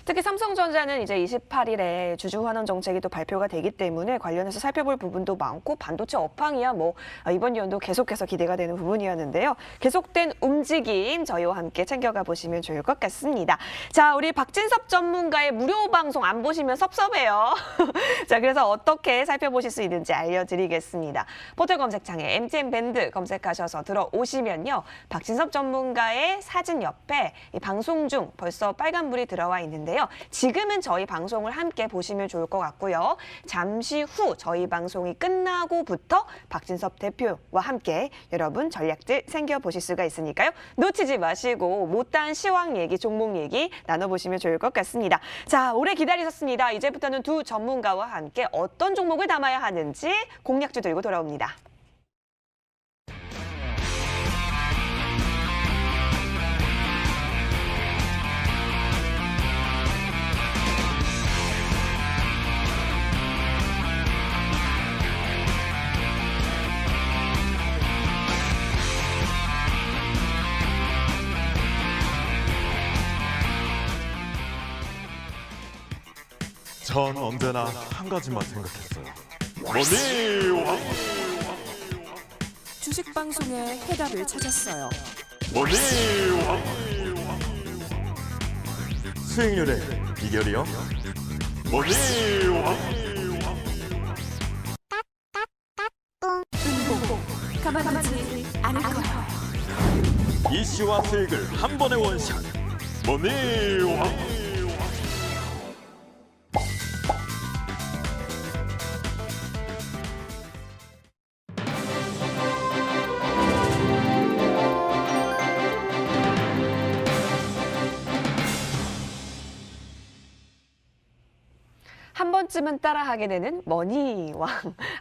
특히 삼성전자는 이제 28일에 주주 환원 정책이 또 발표가 되기 때문에 관련해서 살펴볼 부분도 많고 반도체 업황이야 뭐 이번 연도 계속해서 기대가 되는 부분이었는데요. 계속된 움직임 저희와 함께 챙겨가 보시면 좋을 것 같습니다. 자, 우리 박진섭 전문가의 무료 방송 안 보시면 섭섭해요. 자, 그래서 어떻게 살펴보실 수 있는지 알려드리겠습니다. 포털 검색창에 MTN 밴드 검색하셔서 들어오시면요. 박진섭 전문가의 사진 옆에 이 방송 중 벌써 빨간불이 들어와 있는데요. 지금은 저희 방송을 함께 보시면 좋을 것 같고요. 잠시 후 저희 방송이 끝나고부터 박진섭 대표와 함께 여러분 전략들 챙겨보실 수가 있으니까요. 놓치지 마시고 못다한 시황 얘기, 종목 얘기 나눠보시면 좋을 것 같습니다. 자, 오래 기다리셨습니다. 이제부터는 두 전문가와 함께 어떤 종목을 담아야 하는지 공략주 들고 돌아옵니다.
전 언제나 한 가지만 생각했어요. 머니왕!
주식 방송의 해답을 찾았어요.
머니왕! 수익률의 비결이요? 머니왕!
가만두지 않을 거야.
이슈와 수익을 한 번에 원샷. 머니왕!
한 번쯤은 따라하게 되는 머니왕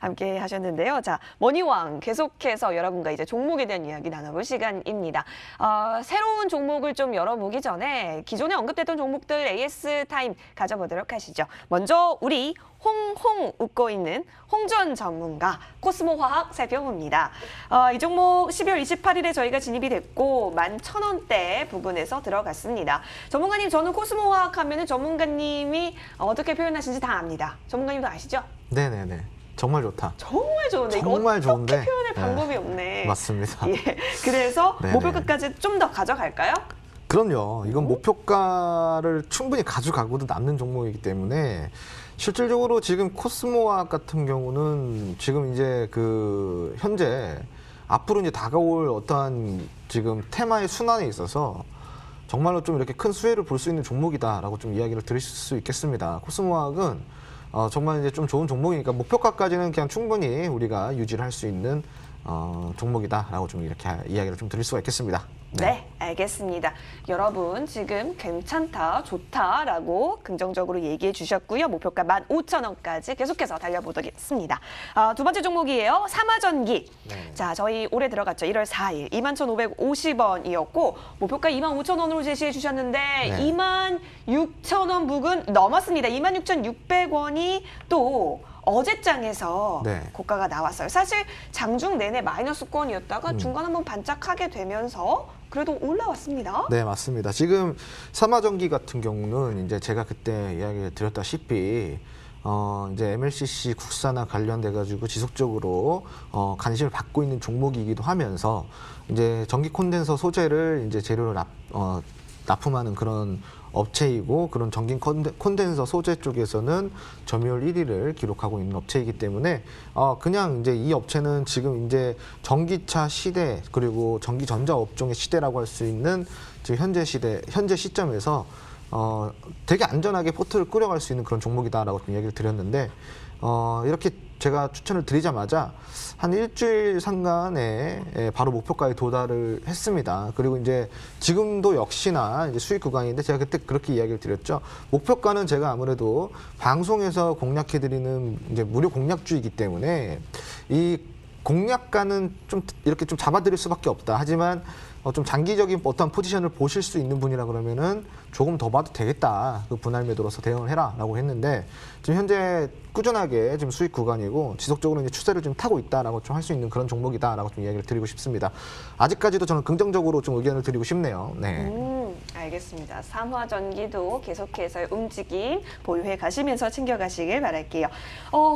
함께 하셨는데요. 자, 머니왕 계속해서 여러분과 이제 종목에 대한 이야기 나눠볼 시간입니다. 새로운 종목을 좀 열어보기 전에 기존에 언급됐던 종목들 AS 타임 가져보도록 하시죠. 먼저 우리 홍홍 웃고 있는 홍전 전문가 코스모화학 살펴봅니다. 이 종목 12월 28일에 저희가 진입이 됐고 11,000원대 부근에서 들어갔습니다. 전문가님, 저는 코스모화학 하면은 전문가님이 어떻게 표현하시는지 다 압니다. 전문가님도 아시죠?
네네네. 정말 좋다.
정말 좋은데
정말
이거 어떻게
좋은데.
표현할
네.
방법이 없네.
맞습니다.
예, 그래서
네네.
목표가까지 좀 더 가져갈까요?
그럼요. 이건 목표가를 충분히 가져가고도 남는 종목이기 때문에 실질적으로 지금 코스모화학 같은 경우는 지금 이제 그 현재 앞으로 이제 다가올 어떠한 지금 테마의 순환에 있어서 정말로 좀 이렇게 큰 수혜를 볼 수 있는 종목이다라고 좀 이야기를 들으실 수 있겠습니다. 코스모화학은 정말 이제 좀 좋은 종목이니까 목표가까지는 그냥 충분히 우리가 유지를 할 수 있는 종목이다라고 좀 이렇게 이야기를 좀 드릴 수가 있겠습니다.
네, 알겠습니다. 여러분 지금 괜찮다, 좋다라고 긍정적으로 얘기해 주셨고요. 목표가 15,000원까지 계속해서 달려보겠습니다. 두 번째 종목이에요. 삼화전기.
네.
자, 저희 올해 들어갔죠. 1월 4일 21,550원이었고 목표가 25,000원으로 제시해 주셨는데
네.
26,000원 부근 넘었습니다. 26,600원이 또 어제장에서
네.
고가가 나왔어요. 사실 장중 내내 마이너스권이었다가 중간 한번 반짝하게 되면서 그래도 올라왔습니다.
네, 맞습니다. 지금 삼화전기 같은 경우는 이제 제가 그때 이야기 드렸다시피 이제 MLCC 국산화 관련돼 가지고 지속적으로 관심을 받고 있는 종목이기도 하면서 이제 전기 콘덴서 소재를 이제 재료로 납품하는 그런 업체이고 그런 전기 콘덴서 소재 쪽에서는 점유율 1위를 기록하고 있는 업체이기 때문에 그냥 이제 이 업체는 지금 이제 전기차 시대 그리고 전기 전자 업종의 시대라고 할 수 있는 지금 현재 시점에서 되게 안전하게 포트를 끌어갈 수 있는 그런 종목이다라고 좀 얘기를 드렸는데 이렇게 제가 추천을 드리자마자 한 일주일 상간에 바로 목표가에 도달을 했습니다. 그리고 이제 지금도 역시나 이제 수익 구간인데 제가 그때 그렇게 이야기를 드렸죠. 목표가는 제가 아무래도 방송에서 공략해드리는 이제 무료 공략주이기 때문에 이 공략가는 좀 이렇게 좀 잡아드릴 수밖에 없다. 하지만 좀 장기적인 어떤 포지션을 보실 수 있는 분이라 그러면은 조금 더 봐도 되겠다. 그 분할 매도로서 대응을 해라라고 했는데 지금 현재 꾸준하게 지금 수익 구간이고 지속적으로 이제 추세를 좀 타고 있다라고 좀 할 수 있는 그런 종목이다라고 좀 이야기를 드리고 싶습니다. 아직까지도 저는 긍정적으로 좀 의견을 드리고 싶네요. 네.
알겠습니다. 삼화전기도 계속해서 움직임 보유해 가시면서 챙겨가시길 바랄게요.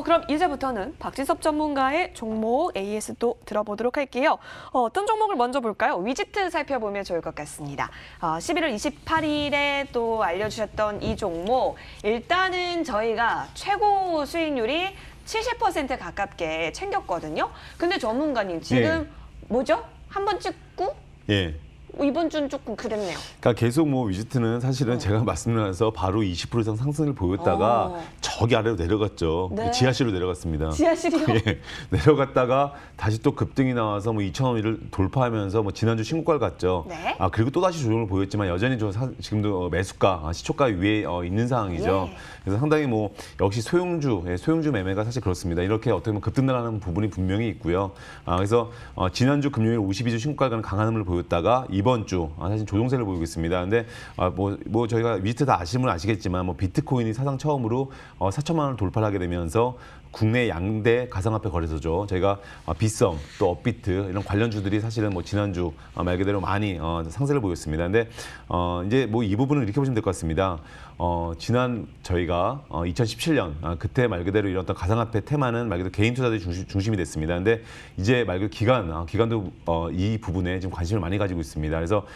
그럼 이제부터는 박지섭 전문가의 종목 AS도 들어보도록 할게요. 어떤 종목을 먼저 볼까요? 위지트 살펴보면 좋을 것 같습니다. 11월 28일에 또 알려주셨던 이 종목 일단은 저희가 최고 수익률이 70% 가깝게 챙겼거든요. 근데 전문가님 지금 뭐죠? 한 번 찍고
예.
이번 주는 조금 그랬네요.
그러니까 계속 뭐 위지트는 사실은 제가 말씀드리면서 바로 20% 이상 상승을 보였다가 저기 아래로 내려갔죠.
네.
지하실로 내려갔습니다.
지하실이요?
예, 내려갔다가 다시 또 급등이 나와서 뭐 2,000원을 돌파하면서 뭐 지난주 신고가를 갔죠.
네.
그리고 또 다시 조정을 보였지만 여전히 지금도 매수가, 시초가 위에 있는 상황이죠.
예.
그래서 상당히 뭐 역시 소형주 매매가 사실 그렇습니다. 이렇게 어떻게 보면 급등나는 부분이 분명히 있고요. 그래서 지난주 금요일 52주 신고가를 가는 강한 흐름을 보였다가 이번 주 사실 조정세를 보이고 있습니다. 근데 뭐 저희가 위지트 다 아시겠지만 뭐 비트코인이 사상 처음으로 4천만 원을 돌파를 하게 되면서 국내 양대 가상화폐 거래소죠. 저희가 빗썸 또 업비트 이런 관련주들이 사실은 뭐 지난주 말 그대로 많이 상승을 보였습니다. 근데 이제 뭐 이 부분은 이렇게 보시면 될 것 같습니다. 지난 저희가 2017년 그때 말 그대로 이런 어떤 가상화폐 테마는 말 그대로 개인 투자들이 중심이 됐습니다. 근데 이제 말 그대로 기관도 이 부분에 지금 관심을 많이 가지고 있습니다. 그래서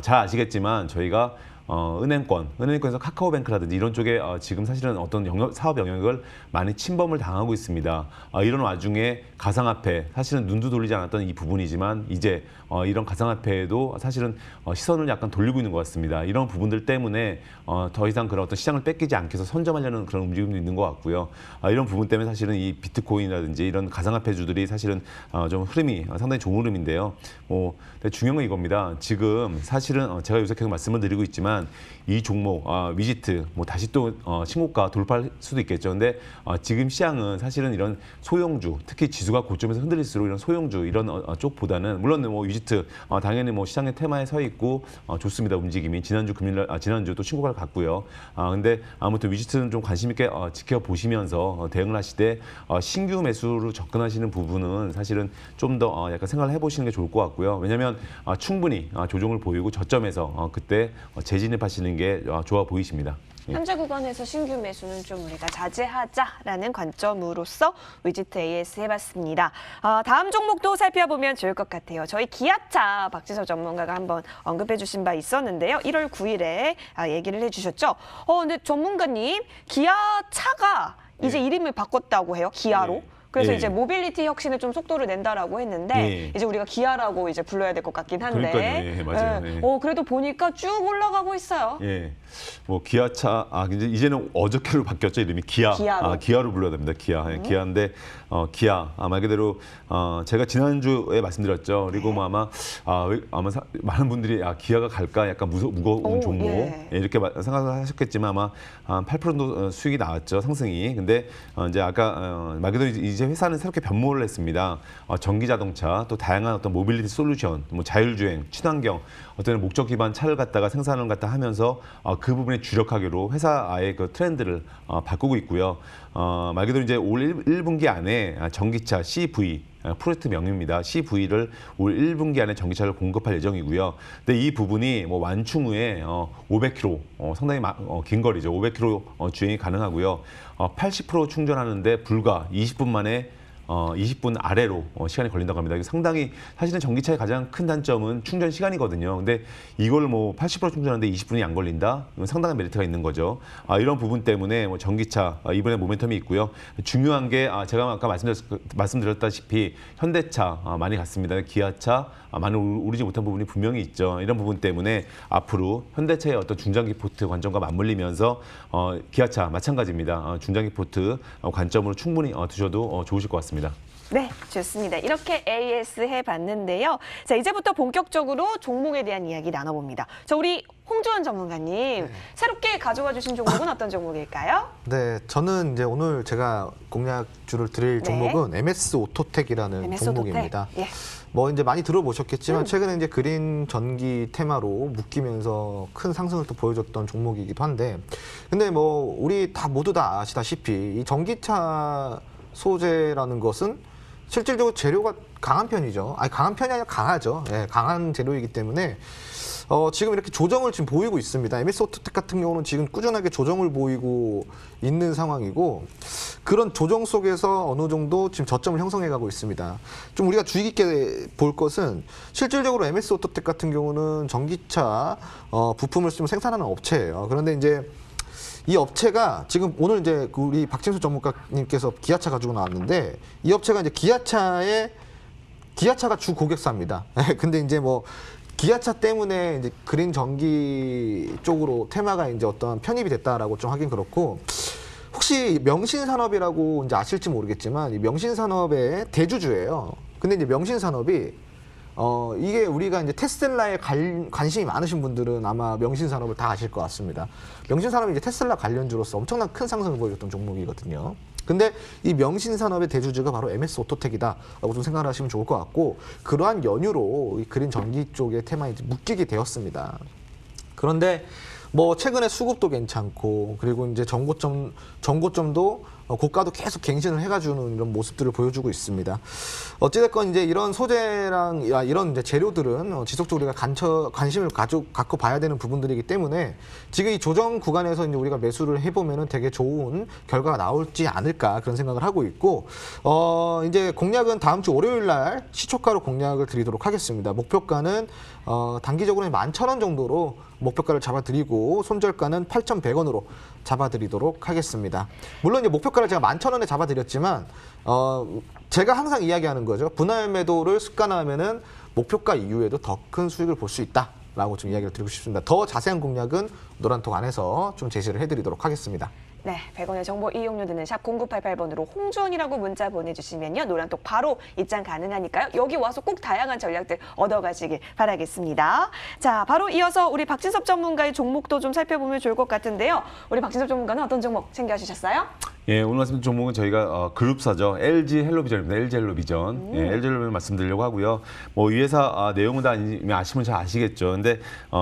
잘 아시겠지만 저희가 은행권에서 카카오뱅크라든지 이런 쪽에 지금 사실은 어떤 사업 영역을 많이 침범을 당하고 있습니다. 이런 와중에 가상화폐, 사실은 눈도 돌리지 않았던 이 부분이지만 이제 이런 가상화폐에도 사실은 시선을 약간 돌리고 있는 것 같습니다. 이런 부분들 때문에 더 이상 그런 어떤 시장을 뺏기지 않게 해서 선점하려는 그런 움직임도 있는 것 같고요. 이런 부분 때문에 사실은 이 비트코인이라든지 이런 가상화폐주들이 사실은 좀 흐름이 상당히 좋은 흐름인데요. 근데 중요한 건 이겁니다. 지금 사실은 제가 요새 계속 말씀을 드리고 있지만 이 종목 위지트 뭐 다시 또 신고가 돌파할 수도 있겠죠. 근데 지금 시장은 사실은 이런 소형주, 특히 지수가 고점에서 흔들릴수록 이런 소형주 이런 쪽보다는 물론 뭐 위지트 당연히 뭐 시장의 테마에 서 있고 좋습니다. 움직임이 지난주 또 신고가를 갔고요. 근데 아무튼 위지트는 좀 관심 있게 지켜보시면서 대응을 하시되 신규 매수로 접근하시는 부분은 사실은 좀 더 약간 생각을 해보시는 게 좋을 것 같고요. 왜냐하면 충분히 조정을 보이고 저점에서 그때 재진입하시는 게 좋아 보이십니다.
현재 구간에서 신규 매수는 좀 우리가 자제하자라는 관점으로서 위지트 AS 해봤습니다. 다음 종목도 살펴보면 좋을 것 같아요. 저희 기아차 박지섭 전문가가 한번 언급해 주신 바 있었는데요. 1월 9일에 얘기를 해주셨죠. 근데 전문가님, 기아차가 이제 이름을 바꿨다고 해요. 기아로. 그래서 이제 모빌리티 혁신에 좀 속도를 낸다라고 했는데 이제 우리가 기아라고 이제 불러야 될 것 같긴 한데.
그러니까요. 맞아요.
그래도 보니까 쭉 올라가고 있어요.
예. 뭐 기아차 이제는 어저께로 바뀌었죠. 이름이 기아로. 기아로 불러야 됩니다. 기아인데 기아 말 그대로 제가 지난주에 말씀드렸죠. 그리고 뭐 아마 많은 분들이 기아가 갈까 약간 무거운 종목 이렇게 생각을 하셨겠지만 아마 8% 정도 수익이 나왔죠. 상승이. 근데 이제 아까 말 그대로 이제 회사는 새롭게 변모를 했습니다. 전기 자동차 또 다양한 어떤 모빌리티 솔루션, 뭐 자율주행, 친환경 어떤 목적 기반 차를 갖다가 생산을 갖다 하면서 그 부분에 주력하기로 회사의 그 트렌드를 바꾸고 있고요. 말 그대로 이제 올 1분기 안에 안에 전기차 CV 프로젝트 명입니다. CV를 올 1분기 안에 전기차를 공급할 예정이고요. 근데 이 부분이 뭐 완충 후에 500km, 상당히 긴 거리죠. 500km 주행이 가능하고요. 80% 충전하는데 불과 20분 만에 20분 아래로 시간이 걸린다고 합니다. 이게 상당히 사실은 전기차의 가장 큰 단점은 충전 시간이거든요. 근데 이걸 뭐 80% 충전하는데 20분이 안 걸린다? 이건 상당한 메리트가 있는 거죠. 이런 부분 때문에 뭐 전기차 이번에 모멘텀이 있고요. 중요한 게 제가 아까 말씀드렸다시피 현대차 많이 갔습니다. 기아차 많이 오르지 못한 부분이 분명히 있죠. 이런 부분 때문에 앞으로 현대차의 어떤 중장기 포트 관점과 맞물리면서 기아차 마찬가지입니다. 중장기 포트 관점으로 충분히 두셔도 좋으실 것 같습니다.
네, 좋습니다. 이렇게 AS 해봤는데요. 자, 이제부터 본격적으로 종목에 대한 이야기 나눠봅니다. 자, 우리 홍주원 전문가님, 새롭게 가져와 주신 종목은 어떤 종목일까요?
네, 저는 이제 오늘 제가 공략주를 드릴
네.
종목은 MS 오토텍이라는
MS
종목입니다.
오토텍. 예.
뭐 이제 많이 들어보셨겠지만 최근에 이제 그린 전기 테마로 묶이면서 큰 상승을 또 보여줬던 종목이기도 한데, 근데 뭐 우리 모두 다 아시다시피 이 전기차 소재라는 것은 실질적으로 재료가 강한 편이죠. 아니, 강한 편이 아니라 강하죠. 예, 강한 재료이기 때문에 지금 이렇게 조정을 지금 보이고 있습니다. MS 오토텍 같은 경우는 지금 꾸준하게 조정을 보이고 있는 상황이고, 그런 조정 속에서 어느 정도 지금 저점을 형성해 가고 있습니다. 좀 우리가 주의 깊게 볼 것은 실질적으로 MS 오토텍 같은 경우는 전기차 부품을 좀 생산하는 업체예요. 그런데 이제 이 업체가 지금 오늘 이제 우리 박진수 전문가님께서 기아차 가지고 나왔는데, 이 업체가 이제 기아차가 주 고객사입니다. 근데 이제 뭐 기아차 때문에 이제 그린 전기 쪽으로 테마가 이제 어떤 편입이 됐다라고 좀 하긴 그렇고, 혹시 명신산업이라고 이제 아실지 모르겠지만 이 명신산업의 대주주예요. 근데 이제 명신산업이 이게 우리가 이제 테슬라에 관심이 많으신 분들은 아마 명신산업을 다 아실 것 같습니다. 명신산업이 이제 테슬라 관련주로서 엄청난 큰 상승을 보여줬던 종목이거든요. 근데 이 명신산업의 대주주가 바로 MS 오토텍이다라고 좀 생각을 하시면 좋을 것 같고, 그러한 연유로 이 그린 전기 쪽의 테마에 이제 묶이게 되었습니다. 그런데 뭐 최근에 수급도 괜찮고, 그리고 이제 정고점도 고가도 계속 갱신을 해가주는 이런 모습들을 보여주고 있습니다. 어찌됐건 이제 이런 소재랑 이런 이제 재료들은 지속적으로 우리가 관심을 갖고 봐야 되는 부분들이기 때문에 지금 이 조정 구간에서 이제 우리가 매수를 해보면은 되게 좋은 결과가 나올지 않을까 그런 생각을 하고 있고, 이제 공략은 다음 주 월요일 날 시초가로 공략을 드리도록 하겠습니다. 목표가는 단기적으로 11,000원 정도로 목표가를 잡아드리고, 손절가는 8,100원으로 잡아드리도록 하겠습니다. 물론 이제 목표가를 제가 11,000원에 잡아드렸지만 제가 항상 이야기하는 거죠. 분할 매도를 습관화하면은 목표가 이후에도 더 큰 수익을 볼 수 있다라고 좀 이야기를 드리고 싶습니다. 더 자세한 공략은 노란톡 안에서 좀 제시를 해드리도록 하겠습니다.
네, 100원의 정보 이용료 드는 샵 0988번으로 홍주원이라고 문자 보내주시면요, 노란톡 바로 입장 가능하니까요. 여기 와서 꼭 다양한 전략들 얻어가시길 바라겠습니다. 자, 바로 이어서 우리 박진섭 전문가의 종목도 좀 살펴보면 좋을 것 같은데요. 우리 박진섭 전문가는 어떤 종목 챙겨주셨어요?
예, 오늘 말씀 종목은 저희가 그룹사죠. LG 헬로비전입니다. LG 헬로비전. 예, LG 헬로비전 말씀드리려고 하고요. 뭐 이 회사 내용은 다 아시면 잘 아시겠죠. 근데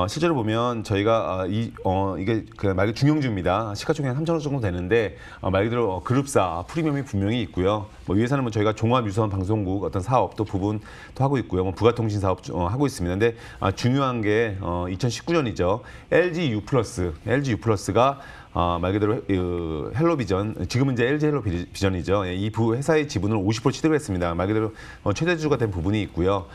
실제로 보면 저희가 이게 말 그대로 중형주입니다. 시가총액 3,000원 정도 되는데 말 그대로 그룹사 프리미엄이 분명히 있고요. 뭐 이 회사는 뭐 저희가 종합유선 방송국 어떤 사업 또 부분 또 하고 있고요. 뭐 부가통신 사업 하고 있습니다. 근데 중요한 게 2019년이죠. LG U+가 말 그대로 헬로비전, 지금은 이제 LG 헬로비전이죠. 이 회사의 지분을 50% 취득을 했습니다. 말 그대로 최대주주가 된 부분이 있고요.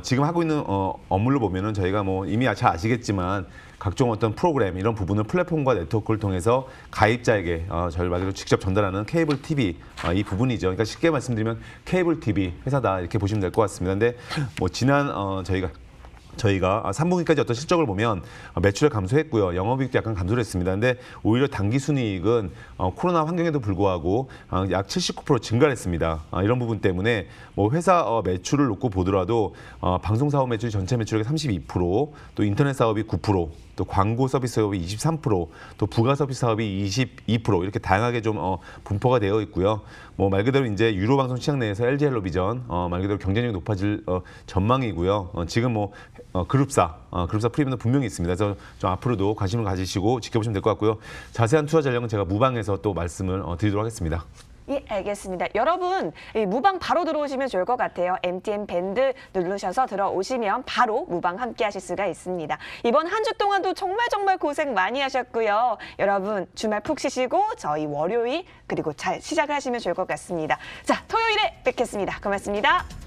지금 하고 있는 업무를 보면은 저희가 뭐 이미 잘 아시겠지만 각종 어떤 프로그램 이런 부분을 플랫폼과 네트워크를 통해서 가입자에게 저희 말 그대로 직접 전달하는 케이블 TV 이 부분이죠. 그러니까 쉽게 말씀드리면 케이블 TV 회사다 이렇게 보시면 될 것 같습니다. 근데 뭐 지난 저희가 3분기까지 어떤 실적을 보면 매출을 감소했고요. 영업이익도 약간 감소를 했습니다. 근데 오히려 단기순이익은 코로나 환경에도 불구하고 약 79% 증가를 했습니다. 이런 부분 때문에 뭐 회사 매출을 놓고 보더라도 방송사업 매출이 전체 매출의 32%, 또 인터넷 사업이 9%, 또 광고 서비스 사업이 23%, 또 부가 서비스 사업이 22% 이렇게 다양하게 좀 분포가 되어 있고요. 뭐 말 그대로 이제 유료 방송 시장 내에서 LG 헬로비전 말 그대로 경쟁력이 높아질 전망이고요. 지금 뭐 그룹사 프리미엄도 분명히 있습니다. 그래서 좀 앞으로도 관심을 가지시고 지켜보시면 될 것 같고요. 자세한 투자 전략은 제가 무방에서 또 말씀을 드리도록 하겠습니다.
예, 알겠습니다. 여러분, 이 무방 바로 들어오시면 좋을 것 같아요. MTN 밴드 누르셔서 들어오시면 바로 무방 함께 하실 수가 있습니다. 이번 한 주 동안도 정말 고생 많이 하셨고요. 여러분, 주말 푹 쉬시고 저희 월요일 그리고 잘 시작하시면 좋을 것 같습니다. 자, 토요일에 뵙겠습니다. 고맙습니다.